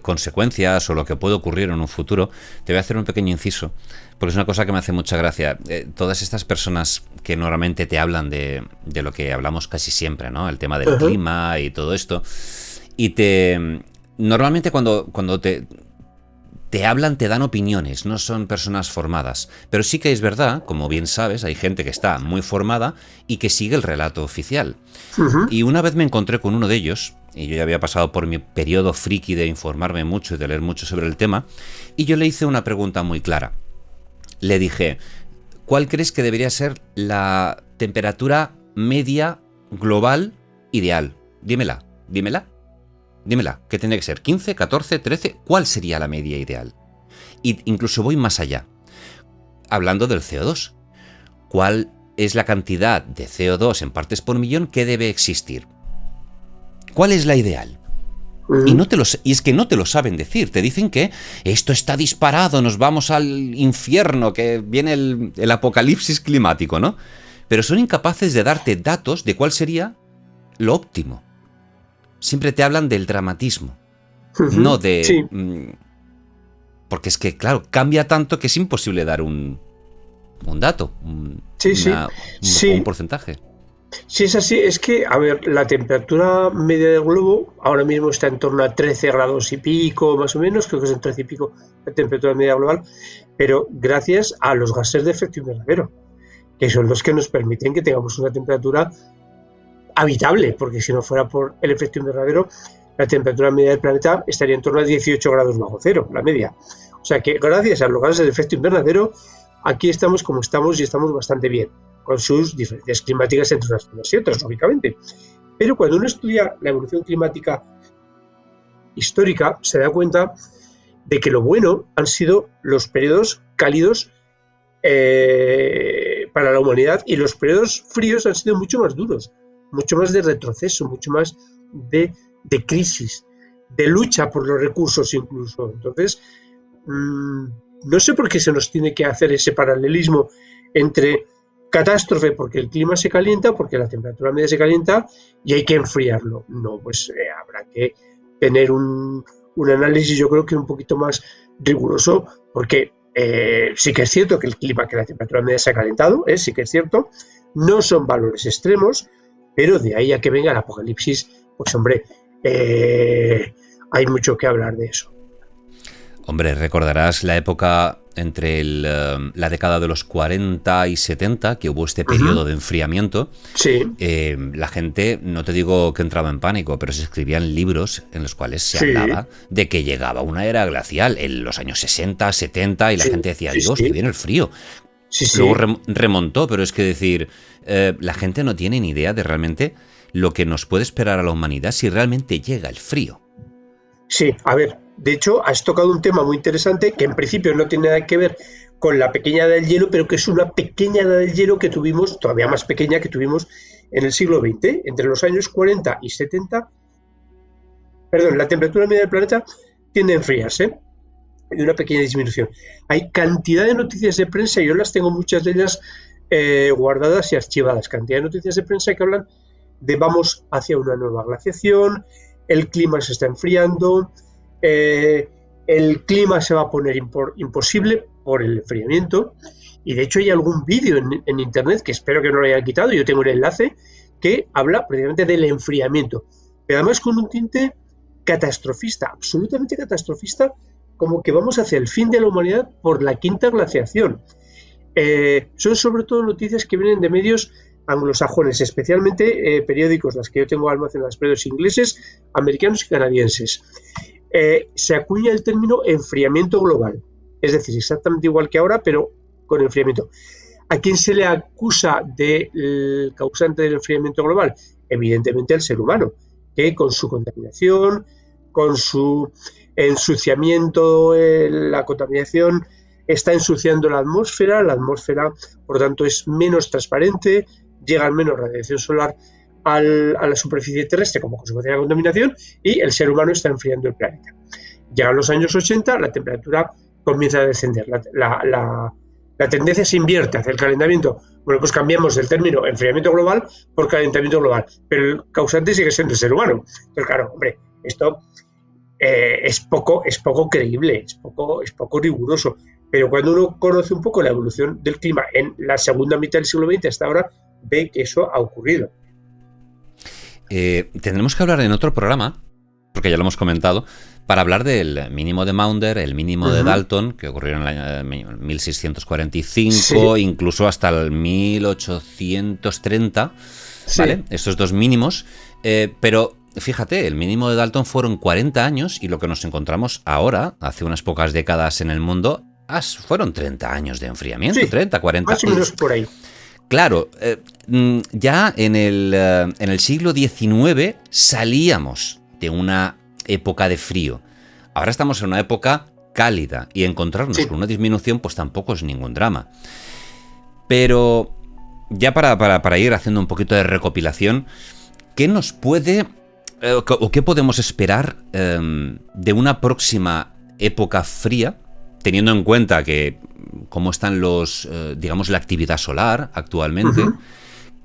consecuencias o lo que puede ocurrir en un futuro, te voy a hacer un pequeño inciso, porque es una cosa que me hace mucha gracia. Todas estas personas que normalmente te hablan de lo que hablamos casi siempre, ¿no? El tema del clima y todo esto, y normalmente cuando te hablan, te dan opiniones, no son personas formadas. Pero sí que es verdad, como bien sabes, hay gente que está muy formada y que sigue el relato oficial. Y una vez me encontré con uno de ellos, y yo ya había pasado por mi periodo friki de informarme mucho y de leer mucho sobre el tema, y yo le hice una pregunta muy clara. Le dije, ¿cuál crees que debería ser la temperatura media global ideal? Dímela. ¿Qué tendría que ser? ¿15, 14, 13? ¿Cuál sería la media ideal? Y incluso voy más allá. Hablando del CO2. ¿Cuál es la cantidad de CO2 en partes por millón que debe existir? ¿Cuál es la ideal? Y es que no te lo saben decir. Te dicen que esto está disparado, nos vamos al infierno, que viene el apocalipsis climático, ¿no? Pero son incapaces de darte datos de cuál sería lo óptimo. Siempre te hablan del dramatismo, no de... Sí. Porque es que, claro, cambia tanto que es imposible dar un dato, un porcentaje. Sí, es así. Es que, a ver, la temperatura media del globo ahora mismo está en torno a 13 grados y pico, más o menos, creo que es en 13 y pico la temperatura media global, pero gracias a los gases de efecto invernadero, que son los que nos permiten que tengamos una temperatura habitable, porque si no fuera por el efecto invernadero, la temperatura media del planeta estaría en torno a 18 grados bajo cero, la media. O sea que gracias a los gases de efecto invernadero, aquí estamos como estamos y estamos bastante bien, con sus diferencias climáticas entre unas zonas y otras, lógicamente. Pero cuando uno estudia la evolución climática histórica, se da cuenta de que lo bueno han sido los periodos cálidos para la humanidad, y los periodos fríos han sido mucho más duros, mucho más de retroceso, mucho más de crisis, de lucha por los recursos incluso. Entonces, no sé por qué se nos tiene que hacer ese paralelismo entre catástrofe porque el clima se calienta, porque la temperatura media se calienta y hay que enfriarlo. No, pues habrá que tener un análisis, yo creo que un poquito más riguroso, porque sí que es cierto que el clima, que la temperatura media se ha calentado, sí que es cierto, no son valores extremos, pero de ahí a que venga el apocalipsis, pues hombre, hay mucho que hablar de eso. Hombre, recordarás la época entre la década de los 40 y 70, que hubo este periodo de enfriamiento. Sí. La gente, no te digo que entraba en pánico, pero se escribían libros en los cuales se hablaba de que llegaba una era glacial en los años 60, 70, y la gente decía, Dios, que viene el frío. Luego remontó, pero es que decir, la gente no tiene ni idea de realmente lo que nos puede esperar a la humanidad si realmente llega el frío. Sí, a ver, de hecho has tocado un tema muy interesante que en principio no tiene nada que ver con la pequeña edad del hielo, pero que es una pequeña edad del hielo que tuvimos, todavía más pequeña, que tuvimos en el siglo XX, entre los años 40 y 70. Perdón, la temperatura media del planeta tiende a enfriarse y una pequeña disminución. Hay cantidad de noticias de prensa, yo las tengo muchas de ellas guardadas y archivadas, cantidad de noticias de prensa que hablan de vamos hacia una nueva glaciación, el clima se está enfriando, el clima se va a poner imposible por el enfriamiento, y de hecho hay algún vídeo en internet, que espero que no lo hayan quitado, yo tengo el enlace, que habla precisamente del enfriamiento, pero además con un tinte catastrofista, absolutamente catastrofista, como que vamos hacia el fin de la humanidad por la quinta glaciación. Son sobre todo noticias que vienen de medios anglosajones, especialmente periódicos, las que yo tengo almacenadas, periódicos ingleses, americanos y canadienses. Se acuña el término enfriamiento global, es decir, exactamente igual que ahora, pero con enfriamiento. ¿A quién se le acusa del causante del enfriamiento global? Evidentemente al ser humano, que con su contaminación, con su ensuciamiento, la contaminación está ensuciando la atmósfera, por tanto es menos transparente, llega menos radiación solar a la superficie terrestre como consecuencia de la contaminación, y el ser humano está enfriando el planeta. Llegan los años 80, la temperatura comienza a descender, la tendencia se invierte hacia el calentamiento. Bueno, pues cambiamos el término enfriamiento global por calentamiento global, pero el causante sigue siendo el ser humano. Entonces, claro, hombre, esto es poco creíble, es poco riguroso. Pero cuando uno conoce un poco la evolución del clima en la segunda mitad del siglo XX hasta ahora, ve que eso ha ocurrido. Tendremos que hablar en otro programa, porque ya lo hemos comentado, para hablar del mínimo de Maunder, el mínimo de Dalton, que ocurrió en el año 1645, incluso hasta el 1830, ¿vale? Estos dos mínimos, pero fíjate, el mínimo de Dalton fueron 40 años y lo que nos encontramos ahora, hace unas pocas décadas en el mundo, fueron 30 años de enfriamiento, 30, 40 más o menos por ahí. Claro, ya en el siglo XIX salíamos de una época de frío. Ahora estamos en una época cálida y encontrarnos con una disminución pues tampoco es ningún drama. Pero ya para ir haciendo un poquito de recopilación, ¿qué nos puede o qué podemos esperar de una próxima época fría, teniendo en cuenta que cómo están digamos, la actividad solar actualmente?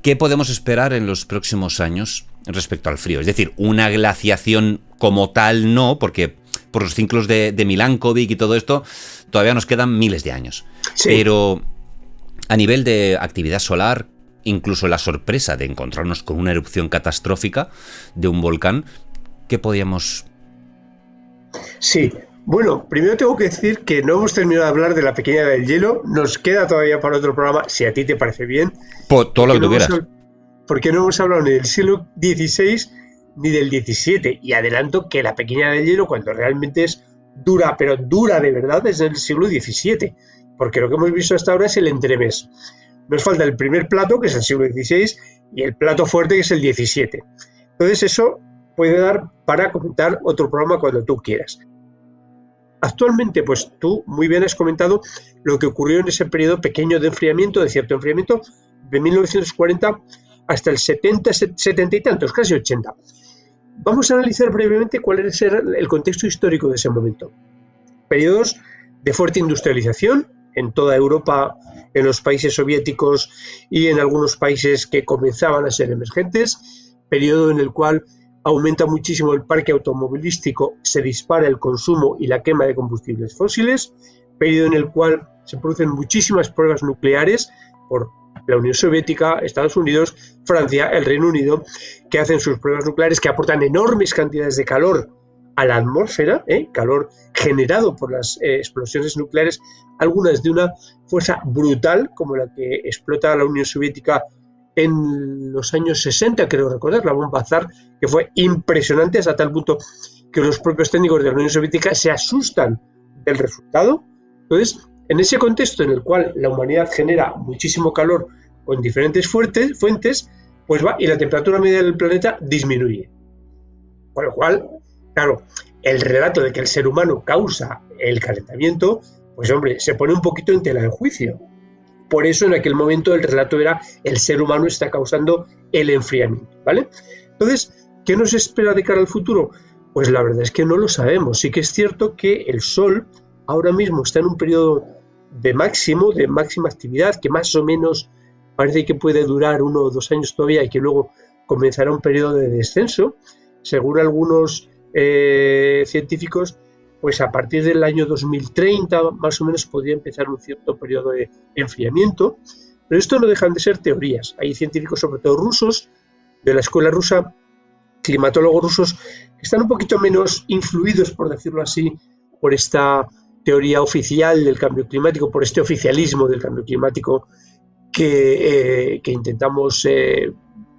¿Qué podemos esperar en los próximos años respecto al frío? Es decir, una glaciación como tal no, porque por los ciclos de Milankovic y todo esto todavía nos quedan miles de años. Pero a nivel de actividad solar, incluso la sorpresa de encontrarnos con una erupción catastrófica de un volcán, ¿qué podíamos...? Sí, Bueno, primero tengo que decir que no hemos terminado de hablar de la pequeña edad del hielo. Nos queda todavía para otro programa, si a ti te parece bien. Todo lo que tú quieras. Porque no hemos hablado ni del siglo XVI ni del XVII. Y adelanto que la pequeña edad del hielo, cuando realmente es dura, pero dura de verdad, es del siglo XVII. Porque lo que hemos visto hasta ahora es el entremés. Nos falta el primer plato, que es el siglo XVI, y el plato fuerte, que es el XVII. Entonces eso puede dar para comentar otro programa cuando tú quieras. Actualmente, pues tú muy bien has comentado lo que ocurrió en ese periodo pequeño de enfriamiento, de cierto enfriamiento, de 1940 hasta el 70 y tantos, casi 80. Vamos a analizar brevemente cuál era el contexto histórico de ese momento. Periodos de fuerte industrialización en toda Europa, en los países soviéticos y en algunos países que comenzaban a ser emergentes, periodo en el cual aumenta muchísimo el parque automovilístico, se dispara el consumo y la quema de combustibles fósiles, periodo en el cual se producen muchísimas pruebas nucleares por la Unión Soviética, Estados Unidos, Francia, el Reino Unido, que hacen sus pruebas nucleares, que aportan enormes cantidades de calor a la atmósfera, calor generado por las explosiones nucleares, algunas de una fuerza brutal, como la que explota la Unión Soviética en los años 60, creo recordar, la bomba Tsar, que fue impresionante hasta tal punto que los propios técnicos de la Unión Soviética se asustan del resultado. Entonces, en ese contexto en el cual la humanidad genera muchísimo calor con diferentes fuentes, pues va y la temperatura media del planeta disminuye. Con lo cual, claro, el relato de que el ser humano causa el calentamiento, pues hombre, se pone un poquito en tela de juicio. Por eso en aquel momento el relato era el ser humano está causando el enfriamiento, ¿vale? Entonces, ¿qué nos espera de cara al futuro? Pues la verdad es que no lo sabemos. Sí que es cierto que el Sol ahora mismo está en un periodo de máxima actividad, que más o menos parece que puede durar 1 o 2 años todavía y que luego comenzará un periodo de descenso. Según algunos científicos, pues a partir del año 2030 más o menos podría empezar un cierto periodo de enfriamiento, pero esto no dejan de ser teorías. Hay científicos, sobre todo rusos, de la escuela rusa, climatólogos rusos, que están un poquito menos influidos, por decirlo así, por esta teoría oficial del cambio climático, por este oficialismo del cambio climático que intentamos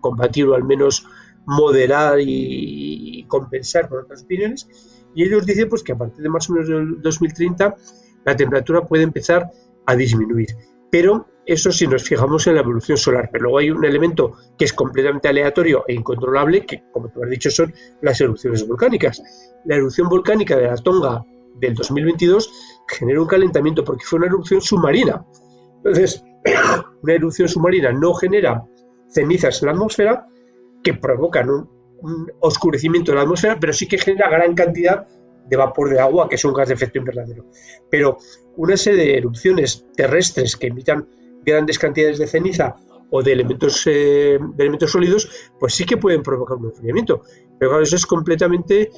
combatir o al menos moderar y compensar por otras opiniones. Y ellos dicen pues, que a partir de más o menos del 2030 la temperatura puede empezar a disminuir. Pero eso si nos fijamos en la evolución solar. Pero luego hay un elemento que es completamente aleatorio e incontrolable, que como tú has dicho son las erupciones volcánicas. La erupción volcánica de la Tonga del 2022 generó un calentamiento porque fue una erupción submarina. Entonces, una erupción submarina no genera cenizas en la atmósfera que provocan un oscurecimiento de la atmósfera, pero sí que genera gran cantidad de vapor de agua, que es un gas de efecto invernadero. Pero una serie de erupciones terrestres que emitan grandes cantidades de ceniza o de elementos sólidos, pues sí que pueden provocar un enfriamiento. Pero claro, eso es completamente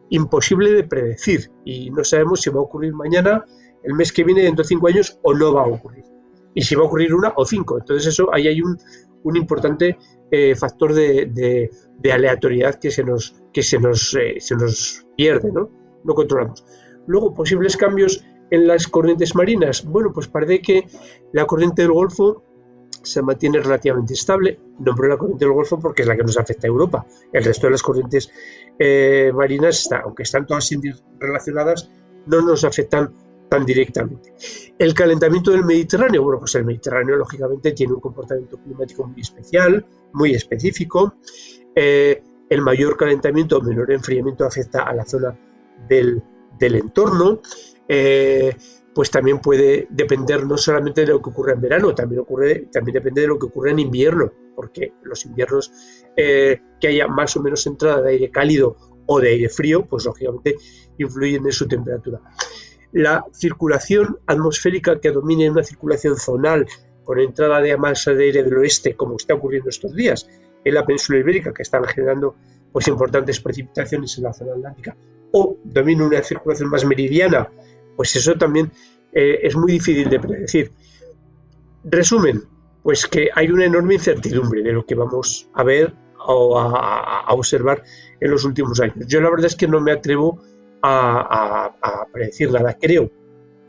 imposible de predecir y no sabemos si va a ocurrir mañana, el mes que viene, dentro de 5 años, o no va a ocurrir. Y si va a ocurrir 1 o 5. Entonces eso, ahí hay un importante factor de aleatoriedad que se nos pierde, no controlamos. Luego, posibles cambios en las corrientes marinas. Bueno, pues parece que la corriente del Golfo se mantiene relativamente estable. Nombro la corriente del Golfo porque es la que nos afecta a Europa. El resto de las corrientes marinas, aunque están todas relacionadas, no nos afectan tan directamente. El calentamiento del Mediterráneo, bueno, pues el Mediterráneo lógicamente tiene un comportamiento climático muy especial, muy específico. El mayor calentamiento o menor enfriamiento afecta a la zona del entorno. Pues también puede depender no solamente de lo que ocurre en verano, también depende de lo que ocurre en invierno, porque los inviernos que haya más o menos entrada de aire cálido o de aire frío, pues lógicamente influyen en su temperatura. La circulación atmosférica que domine una circulación zonal con entrada de masa de aire del oeste, como está ocurriendo estos días en la península ibérica, que están generando pues importantes precipitaciones en la zona atlántica, o domina una circulación más meridiana, pues eso también es muy difícil de predecir. Resumen, pues que hay una enorme incertidumbre de lo que vamos a ver o a observar en los últimos años. Yo la verdad es que no me atrevo a predecir nada. Creo,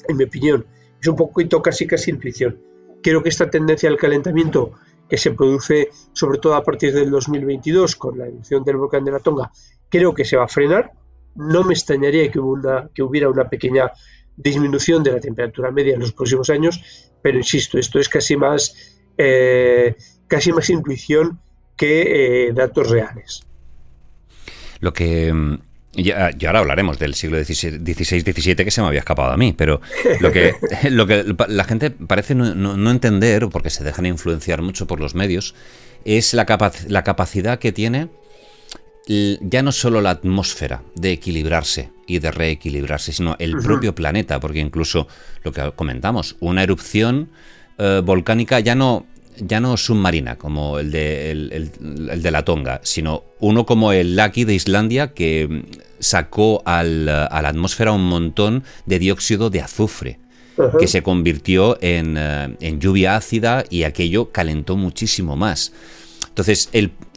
en mi opinión, es un poquito casi intuición. Creo que esta tendencia al calentamiento que se produce sobre todo a partir del 2022 con la erupción del volcán de la Tonga, creo que se va a frenar. No me extrañaría que hubiera una pequeña disminución de la temperatura media en los próximos años, pero insisto, esto es casi más intuición que datos reales. Lo que ya ahora hablaremos del siglo XVI-XVII que se me había escapado a mí, pero lo que la gente parece no entender, porque se dejan influenciar mucho por los medios, es la capacidad que tiene ya no solo la atmósfera de equilibrarse y de reequilibrarse, sino el propio planeta, porque incluso lo que comentamos, una erupción volcánica ya no submarina como el de la Tonga, sino uno como el Laki de Islandia, que sacó a la atmósfera un montón de dióxido de azufre, que se convirtió en lluvia ácida, y aquello calentó muchísimo más. Entonces,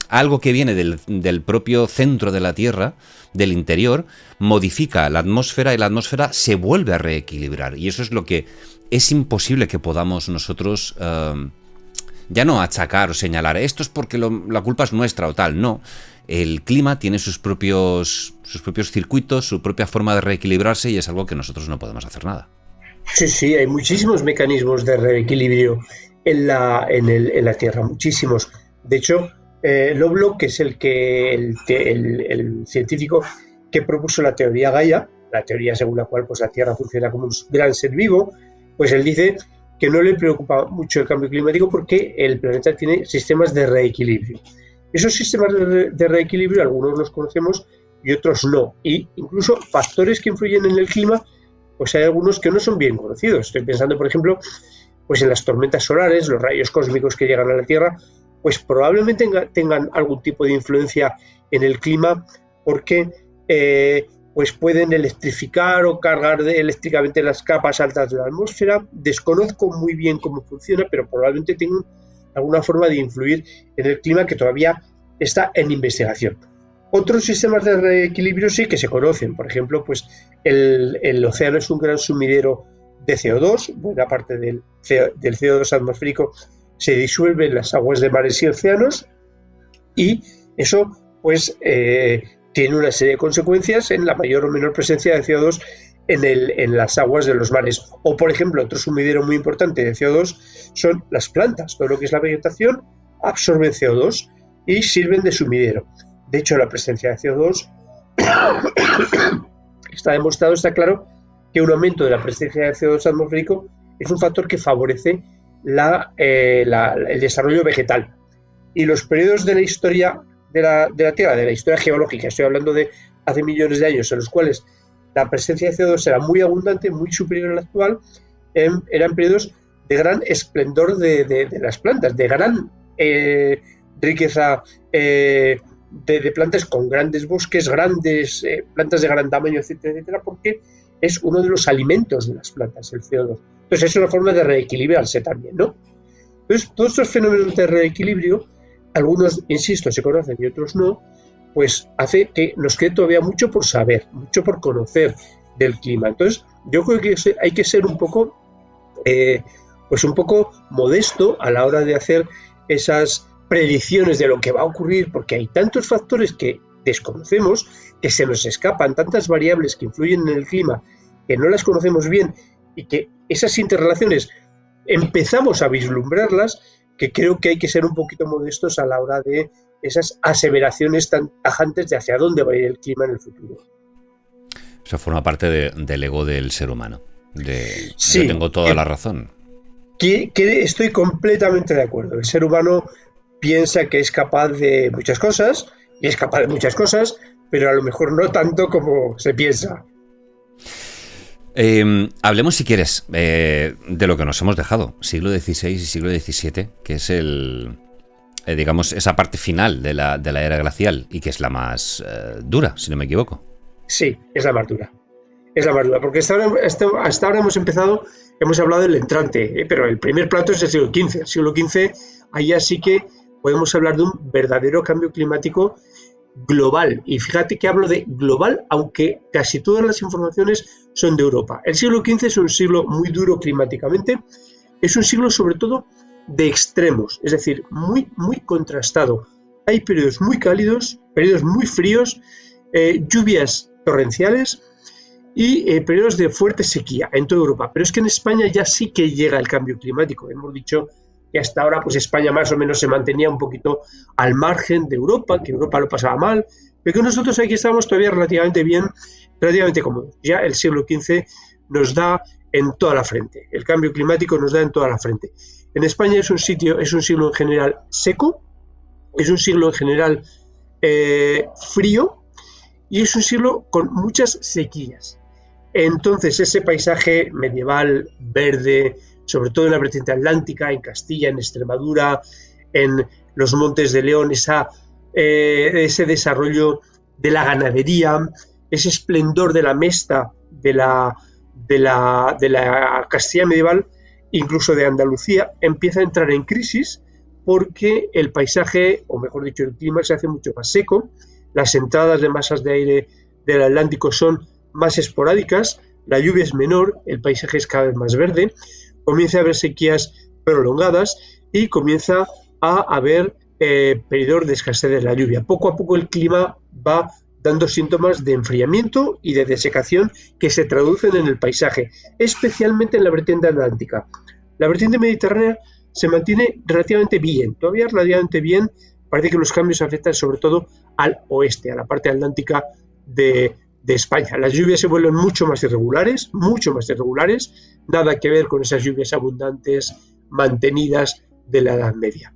algo que viene del propio centro de la Tierra, del interior, modifica la atmósfera, y la atmósfera se vuelve a reequilibrar. Y eso es lo que es imposible que podamos nosotros ya no achacar o señalar, esto es porque la culpa es nuestra o tal. No, el clima tiene sus propios circuitos, su propia forma de reequilibrarse, y es algo que nosotros no podemos hacer nada. Sí, hay muchísimos mecanismos de reequilibrio en la Tierra, muchísimos. De hecho, Lovelock, que es el científico que propuso la teoría Gaia, la teoría según la cual pues, la Tierra funciona como un gran ser vivo, pues él dice que no le preocupa mucho el cambio climático porque el planeta tiene sistemas de reequilibrio. Esos sistemas de reequilibrio, algunos los conocemos y otros no. Y incluso factores que influyen en el clima, pues hay algunos que no son bien conocidos. Estoy pensando, por ejemplo, pues en las tormentas solares, los rayos cósmicos que llegan a la Tierra, pues probablemente tengan algún tipo de influencia en el clima, porque pues pueden electrificar o cargar eléctricamente las capas altas de la atmósfera. Desconozco muy bien cómo funciona, pero probablemente tengan alguna forma de influir en el clima que todavía está en investigación. Otros sistemas de reequilibrio sí que se conocen. Por ejemplo, pues el océano es un gran sumidero de CO2. Buena parte del CO2 atmosférico se disuelve en las aguas de mares y océanos, y eso pues tiene una serie de consecuencias en la mayor o menor presencia de CO2 en las aguas de los mares. O, por ejemplo, otro sumidero muy importante de CO2 son las plantas. Todo lo que es la vegetación absorbe CO2 y sirven de sumidero. De hecho, la presencia de CO2 está demostrado, está claro, que un aumento de la presencia de CO2 atmosférico es un factor que favorece el desarrollo vegetal. Y los periodos de la historia de la Tierra, de la historia geológica, estoy hablando de hace millones de años, en los cuales la presencia de CO2 era muy abundante, muy superior a la actual, eran periodos de gran esplendor de las plantas, de gran riqueza de plantas, con grandes bosques, grandes plantas de gran tamaño, etcétera, etcétera, porque es uno de los alimentos de las plantas, el CO2. Entonces es una forma de reequilibrarse también, ¿no? Entonces todos estos fenómenos de reequilibrio, algunos, insisto, se conocen y otros no, pues hace que nos quede todavía mucho por saber, mucho por conocer del clima. Entonces yo creo que hay que ser un poco modesto a la hora de hacer esas predicciones de lo que va a ocurrir, porque hay tantos factores que desconocemos, que se nos escapan, tantas variables que influyen en el clima, que no las conocemos bien, y que esas interrelaciones empezamos a vislumbrarlas, que creo que hay que ser un poquito modestos a la hora de esas aseveraciones tan tajantes de hacia dónde va a ir el clima en el futuro. Eso forma parte del ego del ser humano. Sí, yo tengo toda la razón. Que estoy completamente de acuerdo. El ser humano piensa que es capaz de muchas cosas, y es capaz de muchas cosas, pero a lo mejor no tanto como se piensa. Hablemos, si quieres, de lo que nos hemos dejado, siglo XVI y siglo XVII, que es digamos, esa parte final de la era glacial, y que es la más dura, si no me equivoco. Sí, es la más dura. Es la más dura, porque hasta ahora hemos hablado del entrante, pero el primer plato es el siglo XV. El siglo XV, ahí sí que podemos hablar de un verdadero cambio climático global. Y fíjate que hablo de global, aunque casi todas las informaciones son de Europa. El siglo XV es un siglo muy duro climáticamente, es un siglo sobre todo de extremos, es decir, muy, muy contrastado. Hay periodos muy cálidos, periodos muy fríos, lluvias torrenciales y periodos de fuerte sequía en toda Europa. Pero es que en España ya sí que llega el cambio climático. Hemos dicho que hasta ahora pues España más o menos se mantenía un poquito al margen de Europa, que Europa lo pasaba mal, pero que nosotros aquí estamos todavía relativamente bien, relativamente cómodos. Ya el siglo XV nos da en toda la frente, el cambio climático nos da en toda la frente. En España es un siglo en general seco, es un siglo en general frío y es un siglo con muchas sequías. Entonces ese paisaje medieval, verde, sobre todo en la vertiente atlántica, en Castilla, en Extremadura, en los Montes de León, ese desarrollo de la ganadería, ese esplendor de la mesta de la Castilla medieval, incluso de Andalucía, empieza a entrar en crisis porque el paisaje, o mejor dicho, el clima se hace mucho más seco, las entradas de masas de aire del Atlántico son más esporádicas, la lluvia es menor, el paisaje es cada vez más verde, comienza a haber sequías prolongadas y comienza a haber periodos de escasez de la lluvia. Poco a poco el clima va dando síntomas de enfriamiento y de desecación que se traducen en el paisaje, especialmente en la vertiente atlántica. La vertiente mediterránea se mantiene relativamente bien, todavía relativamente bien. Parece que los cambios afectan sobre todo al oeste, a la parte atlántica de España. Las lluvias se vuelven mucho más irregulares, nada que ver con esas lluvias abundantes mantenidas de la Edad Media.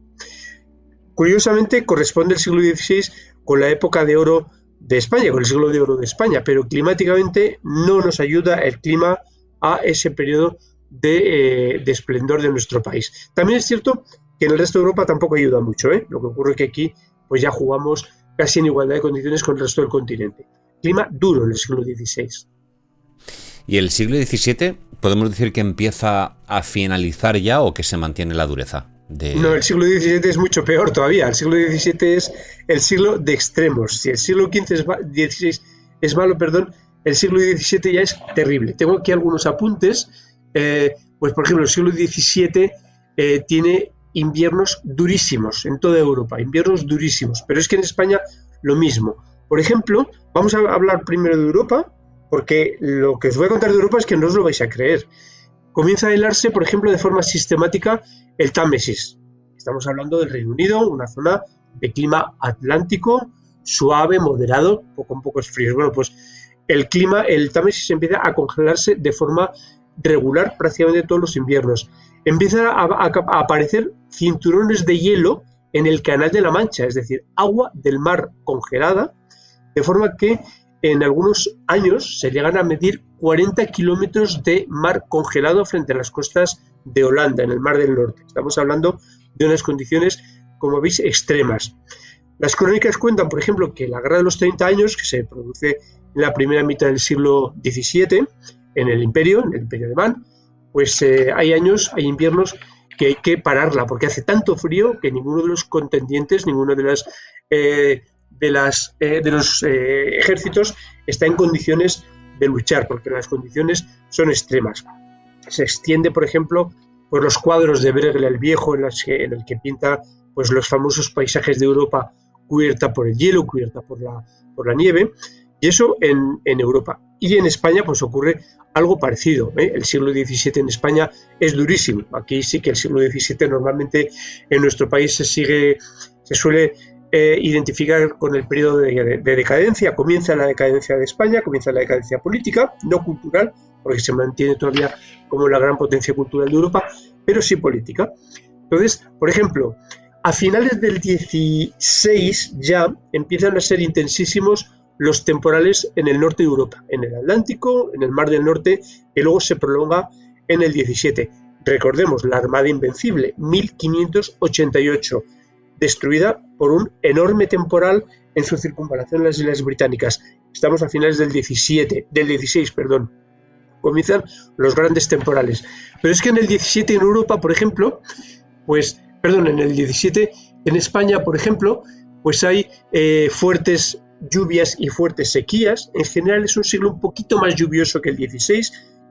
Curiosamente, corresponde el siglo XVI con la época de oro de España, con el siglo de oro de España, pero climáticamente no nos ayuda el clima a ese periodo de esplendor de nuestro país. También es cierto que en el resto de Europa tampoco ayuda mucho, Lo que ocurre es que aquí pues ya jugamos casi en igualdad de condiciones con el resto del continente. Clima duro en el siglo XVI. ¿Y el siglo XVII podemos decir que empieza a finalizar ya o que se mantiene la dureza? No, el siglo XVII es mucho peor todavía. El siglo XVII es el siglo de extremos. Si el siglo XVI es malo, el siglo XVII ya es terrible. Tengo aquí algunos apuntes. Pues por ejemplo, el siglo XVII tiene inviernos durísimos en toda Europa, inviernos durísimos. Pero es que en España lo mismo. Por ejemplo, vamos a hablar primero de Europa, porque lo que os voy a contar de Europa es que no os lo vais a creer. Comienza a helarse, por ejemplo, de forma sistemática el Támesis. Estamos hablando del Reino Unido, una zona de clima atlántico, suave, moderado, con pocos fríos. Bueno, pues el Támesis empieza a congelarse de forma regular prácticamente todos los inviernos. Empiezan a aparecer cinturones de hielo en el Canal de la Mancha, es decir, agua del mar congelada, de forma que en algunos años se llegan a medir 40 kilómetros de mar congelado frente a las costas de Holanda, en el Mar del Norte. Estamos hablando de unas condiciones, como veis, extremas. Las crónicas cuentan, por ejemplo, que la Guerra de los 30 años, que se produce en la primera mitad del siglo XVII, en el Imperio de Man, pues hay inviernos que hay que pararla, porque hace tanto frío que ninguno de los contendientes, ninguno de los ejércitos está en condiciones de luchar, porque las condiciones son extremas. Se extiende, por ejemplo, por los cuadros de Bruegel el Viejo, en el que pinta pues, los famosos paisajes de Europa cubierta por el hielo, cubierta por la nieve, y eso en Europa. Y en España pues ocurre algo parecido, El siglo XVII en España es durísimo. Aquí sí que el siglo XVII normalmente en nuestro país se suele identificar con el periodo de decadencia. Comienza la decadencia de España, comienza la decadencia política, no cultural, porque se mantiene todavía como la gran potencia cultural de Europa, pero sí política. Entonces, por ejemplo, a finales del 16 ya empiezan a ser intensísimos los temporales en el norte de Europa, en el Atlántico, en el Mar del Norte, que luego se prolonga en el 17. Recordemos, la Armada Invencible, 1588, destruida por un enorme temporal en su circunvalación en las Islas Británicas. Estamos a finales del 16, comienzan los grandes temporales. Pero es que en el 17 en Europa, por ejemplo, en el 17 en España, por ejemplo, pues hay fuertes lluvias y fuertes sequías. En general es un siglo un poquito más lluvioso que el XVI,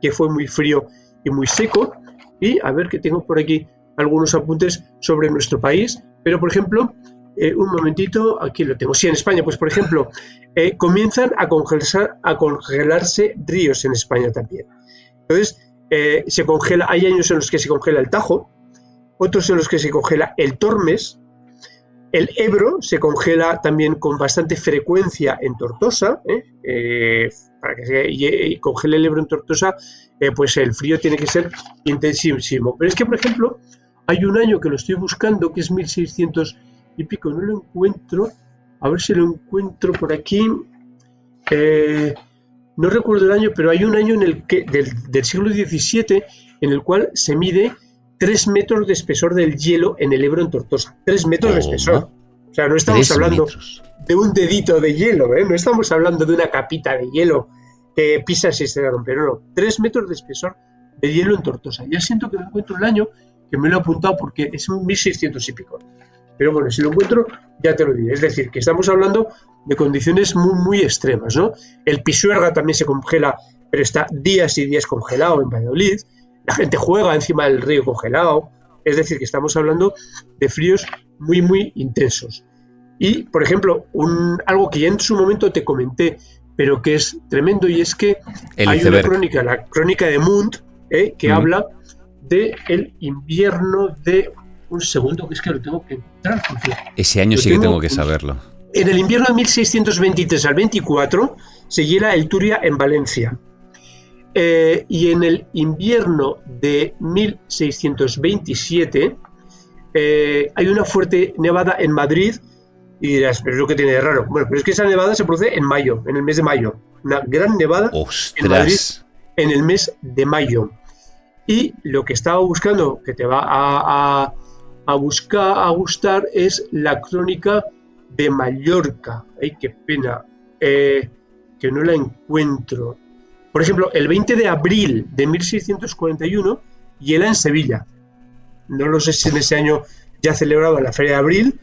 que fue muy frío y muy seco. Y a ver que tengo por aquí algunos apuntes sobre nuestro país, pero por ejemplo, un momentito, aquí lo tengo. Sí, en España, pues por ejemplo, comienzan a congelarse ríos en España también. Entonces, se congela, hay años en los que se congela el Tajo, otros en los que se congela el Tormes. El Ebro se congela también con bastante frecuencia en Tortosa. Para que se congele el Ebro en Tortosa, pues el frío tiene que ser intensísimo. Pero es que, por ejemplo, hay un año que lo estoy buscando, que es 1600 y pico, no lo encuentro. A ver si lo encuentro por aquí. No recuerdo el año, pero hay un año en el que, del siglo XVII en el cual se mide 3 metros de espesor del hielo en el Ebro en Tortosa. 3 metros de espesor. O sea, no estamos hablando de un dedito de hielo, no estamos hablando de una capita de hielo que pisas y se rompe. No. 3 metros de espesor de hielo en Tortosa. Ya siento que no encuentro el año, que me lo he apuntado porque es un 1600 y pico. Pero bueno, si lo encuentro, ya te lo diré. Es decir, que estamos hablando de condiciones muy, muy extremas, ¿no? El Pisuerga también se congela, pero está días y días congelado en Valladolid. La gente juega encima del río congelado. Es decir, que estamos hablando de fríos muy, muy intensos. Y, por ejemplo, algo que ya en su momento te comenté, pero que es tremendo, y es que hay una crónica, la crónica de Mundt, que habla del invierno de... Un segundo, que es que lo tengo que encontrar. Ese año sí que tengo que saberlo. En el invierno de 1623 al 24 se hiela el Turia en Valencia. Y en el invierno de 1627 hay una fuerte nevada en Madrid. Y dirás, ¿pero es lo que tiene de raro? Bueno, pero es que esa nevada se produce en mayo, en el mes de mayo. Una gran nevada en Madrid en el mes de mayo. Y lo que estaba buscando, que te va a gustar, es la crónica de Mallorca. Ay, qué pena, que no la encuentro. Por ejemplo, el 20 de abril de 1641 hiela en Sevilla. No lo sé si en ese año ya celebraban la Feria de Abril,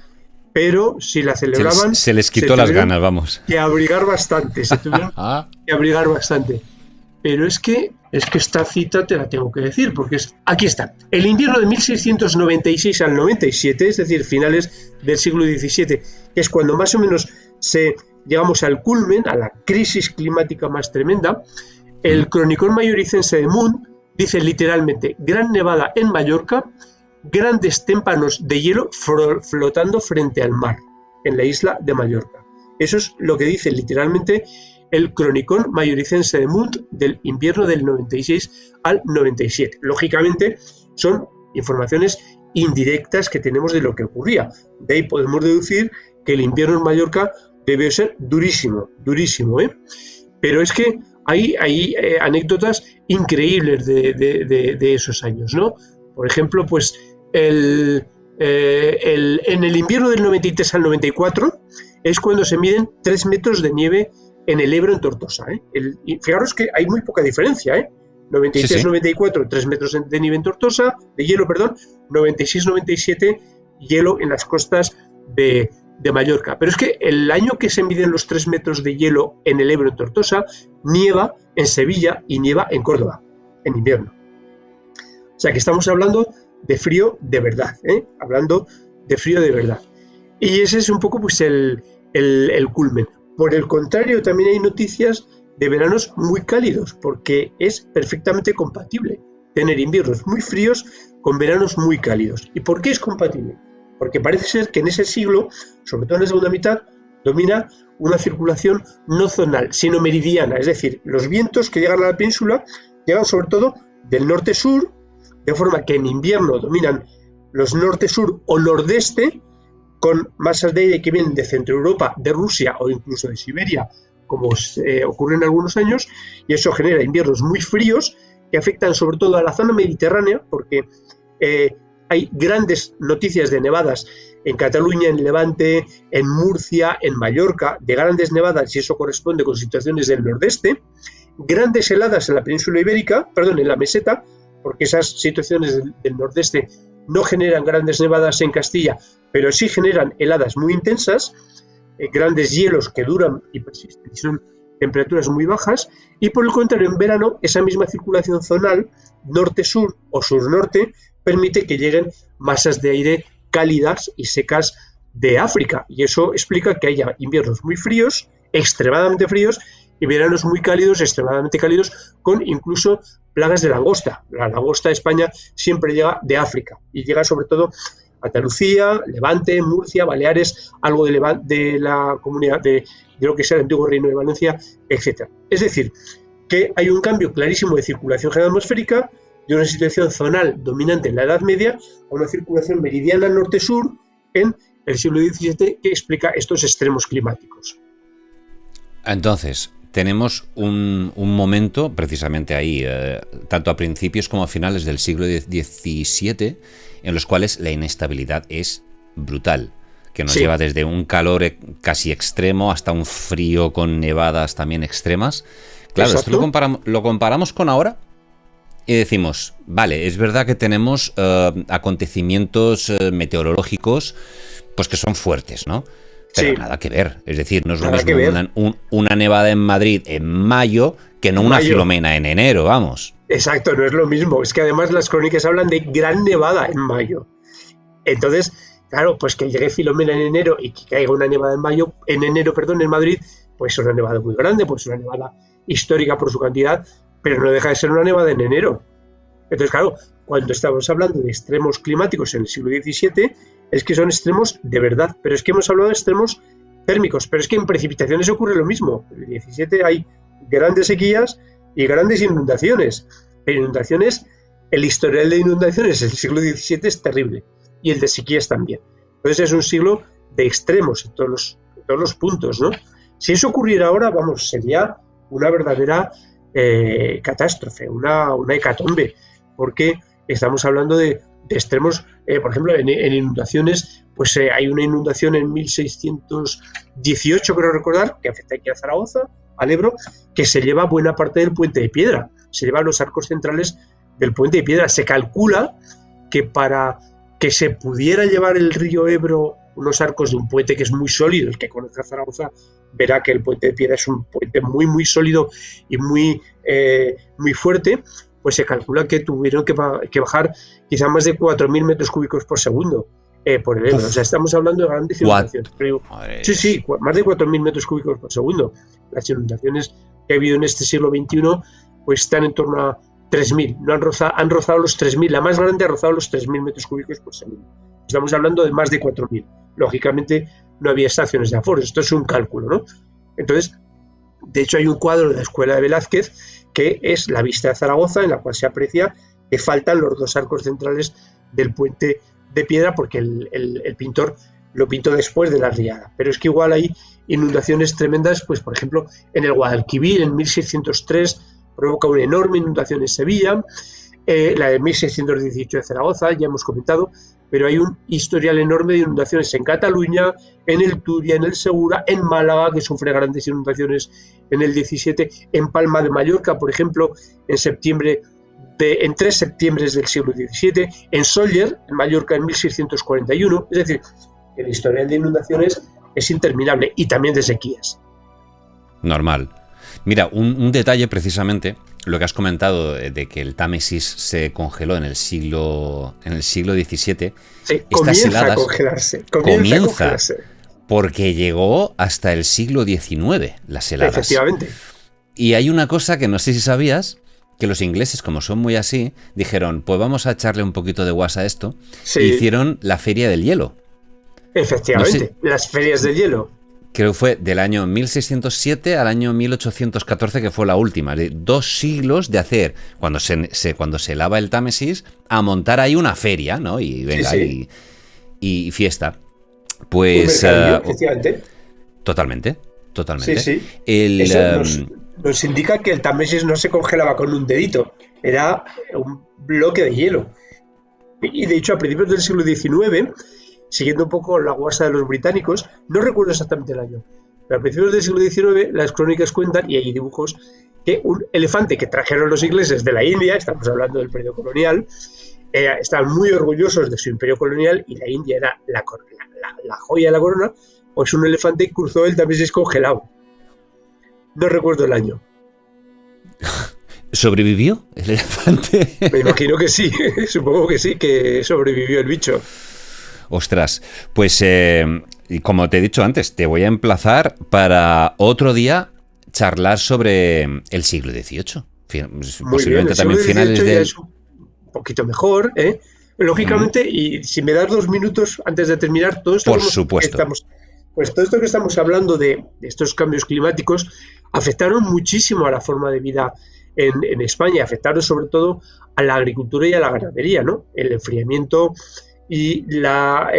pero si la celebraban... Se les quitó las ganas, vamos. Que abrigar bastante, se tuvieron que abrigar bastante. Pero es que esta cita te la tengo que decir, porque aquí está. El invierno de 1696 al 97, es decir, finales del siglo XVII, que es cuando más o menos llegamos al culmen, a la crisis climática más tremenda, el cronicón mayoricense de Mundt dice literalmente: gran nevada en Mallorca, grandes témpanos de hielo flotando frente al mar, en la isla de Mallorca. Eso es lo que dice literalmente el cronicón mayoricense de Mundt del invierno del 96 al 97. Lógicamente, son informaciones indirectas que tenemos de lo que ocurría. De ahí podemos deducir que el invierno en Mallorca debió ser durísimo, durísimo, Pero es que hay anécdotas increíbles de esos años, ¿no? Por ejemplo, pues en el invierno del 93 al 94 es cuando se miden 3 metros de nieve en el Ebro en Tortosa. Y fijaros que hay muy poca diferencia, 93-94, 3 metros de nieve en Tortosa, de hielo, perdón, 96-97, hielo en las costas de Mallorca. Pero es que el año que se miden los 3 metros de hielo en el Ebro en Tortosa, nieva en Sevilla y nieva en Córdoba, en invierno. O sea que estamos hablando de frío de verdad, hablando de frío de verdad. Y ese es un poco pues el culmen. Por el contrario, también hay noticias de veranos muy cálidos, porque es perfectamente compatible tener inviernos muy fríos con veranos muy cálidos. ¿Y por qué es compatible? Porque parece ser que en ese siglo, sobre todo en la segunda mitad, domina una circulación no zonal, sino meridiana. Es decir, los vientos que llegan a la península llegan sobre todo del norte-sur, de forma que en invierno dominan los norte-sur o nordeste, con masas de aire que vienen de Centro Europa, de Rusia o incluso de Siberia, como ocurre en algunos años, y eso genera inviernos muy fríos que afectan sobre todo a la zona mediterránea, porque hay grandes noticias de nevadas en Cataluña, en Levante, en Murcia, en Mallorca, de grandes nevadas, y eso corresponde con situaciones del nordeste, grandes heladas en la península ibérica, en la meseta, porque esas situaciones del nordeste no generan grandes nevadas en Castilla, pero sí generan heladas muy intensas, grandes hielos que duran y persisten, y son temperaturas muy bajas, y por el contrario, en verano, esa misma circulación zonal, norte-sur o sur-norte, permite que lleguen masas de aire cálidas y secas de África, y eso explica que haya inviernos muy fríos, extremadamente fríos, y veranos muy cálidos, extremadamente cálidos, con incluso plagas de langosta. La langosta de España siempre llega de África, y llega sobre todo a Andalucía, Levante, Murcia, Baleares, algo de la comunidad de lo que es el antiguo Reino de Valencia, etc. Es decir, que hay un cambio clarísimo de circulación general atmosférica de una situación zonal dominante en la Edad Media a una circulación meridiana norte-sur en el siglo XVII que explica estos extremos climáticos. Entonces, tenemos un momento, precisamente ahí, tanto a principios como a finales del siglo XVII, en los cuales la inestabilidad es brutal, que nos lleva desde un calor casi extremo hasta un frío con nevadas también extremas. Claro, esto lo comparamos con ahora y decimos, vale, es verdad que tenemos acontecimientos meteorológicos pues que son fuertes, ¿no? Pero nada que ver, es decir, no es lo mismo una nevada en Madrid en mayo que no una Filomena en enero, vamos. Exacto, no es lo mismo, es que además las crónicas hablan de gran nevada en mayo. Entonces, claro, pues que llegue Filomena en enero y que caiga una nevada en enero, en Madrid, pues es una nevada muy grande, pues es una nevada histórica por su cantidad, pero no deja de ser una nevada en enero. Entonces, claro, cuando estamos hablando de extremos climáticos en el siglo XVII, es que son extremos de verdad, pero es que hemos hablado de extremos térmicos, pero es que en precipitaciones ocurre lo mismo. En el XVII hay grandes sequías y grandes inundaciones. Pero inundaciones, el historial de inundaciones en el siglo XVII es terrible, y el de sequías también. Entonces es un siglo de extremos en todos los puntos, ¿no? Si eso ocurriera ahora, vamos, sería una verdadera catástrofe, una hecatombe, porque estamos hablando de extremos, por ejemplo, en inundaciones, pues hay una inundación en 1618, creo recordar, que afecta aquí a Zaragoza, al Ebro, que se lleva buena parte del puente de piedra, se lleva los arcos centrales del puente de piedra. Se calcula que para que se pudiera llevar el río Ebro unos arcos de un puente que es muy sólido, el que conoce a Zaragoza verá que el puente de piedra es un puente muy, muy sólido y muy fuerte, pues se calcula que tuvieron que bajar quizá más de 4.000 metros cúbicos por segundo por el Ebro. O sea, estamos hablando de grandes inundaciones. Sí, más de 4.000 metros cúbicos por segundo. Las inundaciones que ha habido en este siglo XXI pues están en torno a 3.000. No han rozado los 3.000. La más grande ha rozado los 3.000 metros cúbicos por segundo. Estamos hablando de más de 4.000. Lógicamente no había estaciones de aforos. Esto es un cálculo, ¿no? Entonces, de hecho, hay un cuadro de la Escuela de Velázquez que es la vista de Zaragoza, en la cual se aprecia que faltan los dos arcos centrales del puente de piedra porque el pintor lo pintó después de la riada. Pero es que igual hay inundaciones tremendas, pues por ejemplo, en el Guadalquivir, en 1603, provoca una enorme inundación en Sevilla, la de 1618 de Zaragoza, ya hemos comentado, pero hay un historial enorme de inundaciones en Cataluña, en el Turia, en el Segura, en Málaga, que sufre grandes inundaciones en el 17, en Palma de Mallorca, por ejemplo, en 3 septiembres del siglo XVII, en Sóller, en Mallorca, en 1641, es decir, el historial de inundaciones es interminable y también de sequías. Normal. Mira, un detalle precisamente, lo que has comentado de que el Támesis se congeló en el siglo XVII. Sí, comienza a congelarse. Porque llegó hasta el siglo XIX, las heladas. Efectivamente. Y hay una cosa que no sé si sabías, que los ingleses, como son muy así, dijeron, pues vamos a echarle un poquito de guasa a esto, sí. E hicieron la Feria del Hielo. Efectivamente, no sé, las ferias del hielo. Creo que fue del año 1607 al año 1814, que fue la última. De 2 siglos de hacer, cuando se helaba el Támesis, a montar ahí una feria, ¿no? Y venga, sí. Y fiesta. Pues... efectivamente. Totalmente. Sí. Eso nos indica que el Támesis no se congelaba con un dedito, era un bloque de hielo. Y de hecho, a principios del siglo XIX... siguiendo un poco la guasa de los británicos, no recuerdo exactamente el año, pero a principios del siglo XIX las crónicas cuentan, y hay dibujos, que un elefante que trajeron los ingleses de la India, estamos hablando del periodo colonial, estaban muy orgullosos de su imperio colonial y la India era la joya de la corona, pues un elefante cruzó el Támesis congelado. No recuerdo el año. ¿Sobrevivió el elefante? Me imagino que sí, supongo que sí, que sobrevivió el bicho. Ostras, pues como te he dicho antes, te voy a emplazar para otro día charlar sobre el siglo XVIII. Muy bien, Posiblemente el también siglo finales XVIII ya del... es un poquito mejor, ¿eh? Lógicamente, y si me das 2 minutos antes de terminar, todo esto Por supuesto. pues todo esto que estamos hablando de estos cambios climáticos afectaron muchísimo a la forma de vida en España, afectaron sobre todo a la agricultura y a la ganadería, ¿no? El enfriamiento y la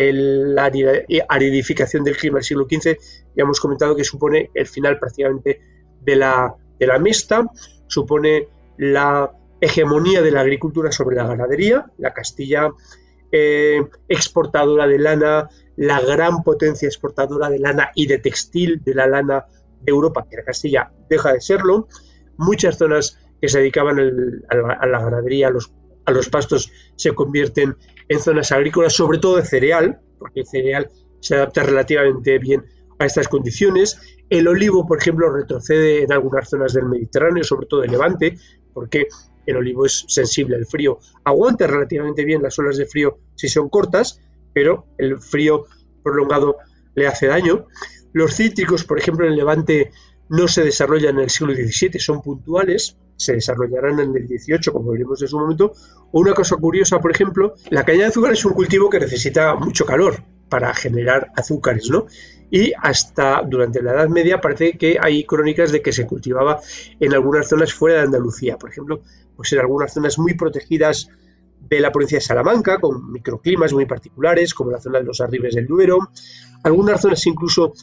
aridificación del clima del siglo XV, ya hemos comentado que supone el final prácticamente de la mixta, supone la hegemonía de la agricultura sobre la ganadería, la Castilla exportadora de lana, la gran potencia exportadora de lana y de textil de la lana de Europa, que era Castilla, deja de serlo. Muchas zonas que se dedicaban a la ganadería, a los pastos, se convierten en zonas agrícolas, sobre todo de cereal, porque el cereal se adapta relativamente bien a estas condiciones. El olivo, por ejemplo, retrocede en algunas zonas del Mediterráneo, sobre todo de Levante, porque el olivo es sensible al frío. Aguanta relativamente bien las olas de frío si son cortas, pero el frío prolongado le hace daño. Los cítricos, por ejemplo, en el Levante no se desarrollan en el siglo XVII, son puntuales, se desarrollarán en el XVIII, como veremos en su momento. Una cosa curiosa, por ejemplo, la caña de azúcar es un cultivo que necesita mucho calor para generar azúcares, ¿no? Y hasta durante la Edad Media parece que hay crónicas de que se cultivaba en algunas zonas fuera de Andalucía, por ejemplo, pues en algunas zonas muy protegidas de la provincia de Salamanca, con microclimas muy particulares, como la zona de los Arribes del Duero, algunas zonas incluso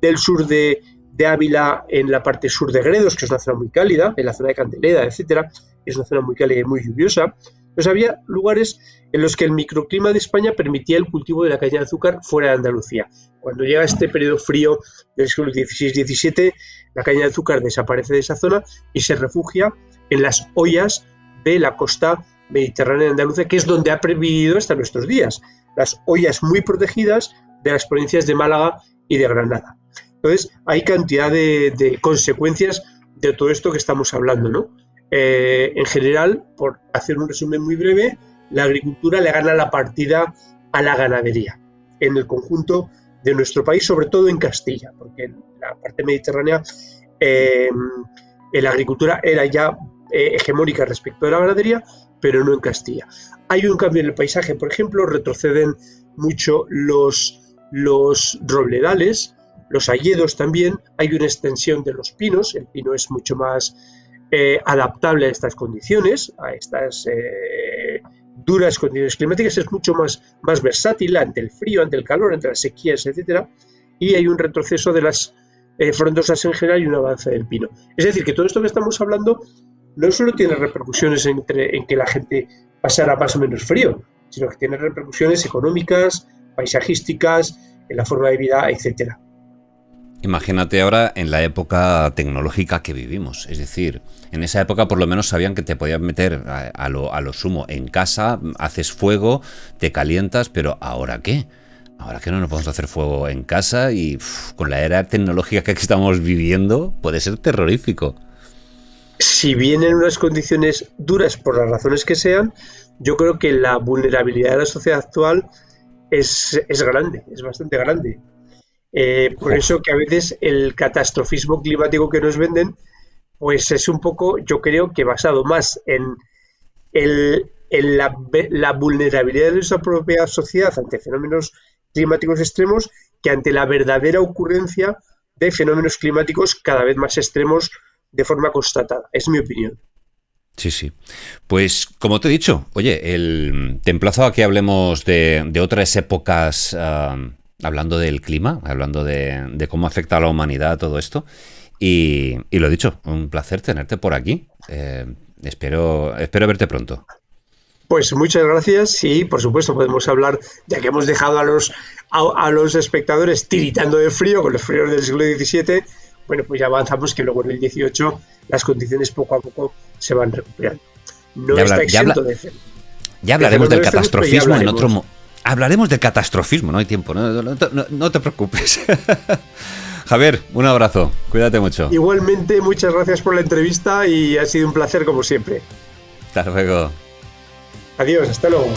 del sur de Ávila, en la parte sur de Gredos, que es una zona muy cálida, en la zona de Candeleda, etcétera, es una zona muy cálida y muy lluviosa. Pues había lugares en los que el microclima de España permitía el cultivo de la caña de azúcar fuera de Andalucía. Cuando llega este periodo frío del siglo XVI-XVII, la caña de azúcar desaparece de esa zona y se refugia en las hoyas de la costa mediterránea de Andalucía, que es donde ha vivido hasta nuestros días. Las hoyas muy protegidas de las provincias de Málaga y de Granada. Entonces, hay cantidad de consecuencias de todo esto que estamos hablando, ¿no? En general, por hacer un resumen muy breve, la agricultura le gana la partida a la ganadería en el conjunto de nuestro país, sobre todo en Castilla, porque en la parte mediterránea la agricultura era ya hegemónica respecto a la ganadería, pero no en Castilla. Hay un cambio en el paisaje, por ejemplo, retroceden mucho los robledales, los hayedos también, hay una extensión de los pinos, el pino es mucho más adaptable a estas condiciones, a estas duras condiciones climáticas, es mucho más versátil ante el frío, ante el calor, ante las sequías, etcétera, y hay un retroceso de las frondosas en general y un avance del pino. Es decir, que todo esto que estamos hablando no solo tiene repercusiones en que la gente pasara más o menos frío, sino que tiene repercusiones económicas, paisajísticas, en la forma de vida, etcétera. Imagínate ahora en la época tecnológica que vivimos. Es decir, en esa época por lo menos sabían que te podías meter a lo sumo en casa, haces fuego, te calientas, pero ¿ahora qué? Ahora que no nos podemos hacer fuego en casa y con la era tecnológica que estamos viviendo puede ser terrorífico. Si vienen unas condiciones duras por las razones que sean, yo creo que la vulnerabilidad de la sociedad actual es grande, es bastante grande. Por eso que a veces el catastrofismo climático que nos venden, pues es un poco, yo creo que basado más en la vulnerabilidad de nuestra propia sociedad ante fenómenos climáticos extremos que ante la verdadera ocurrencia de fenómenos climáticos cada vez más extremos de forma constatada. Es mi opinión. Sí, sí. Pues como te he dicho, oye, te emplazo a que hablemos de otras épocas, hablando del clima, hablando de cómo afecta a la humanidad todo esto. Y lo dicho, un placer tenerte por aquí. Espero verte pronto. Pues muchas gracias. Sí, por supuesto, podemos hablar, ya que hemos dejado a los espectadores tiritando de frío con los fríos del siglo XVII. Bueno, pues ya avanzamos que luego en el XVIII las condiciones poco a poco se van recuperando. No está exento de ser. Ya hablaremos del Cerrando este bucle, ya catastrofismo en otro... hablaremos. Hablaremos del catastrofismo, no hay tiempo, no te preocupes. Javier, un abrazo, cuídate mucho. Igualmente, muchas gracias por la entrevista y ha sido un placer como siempre. Hasta luego. Adiós, hasta luego.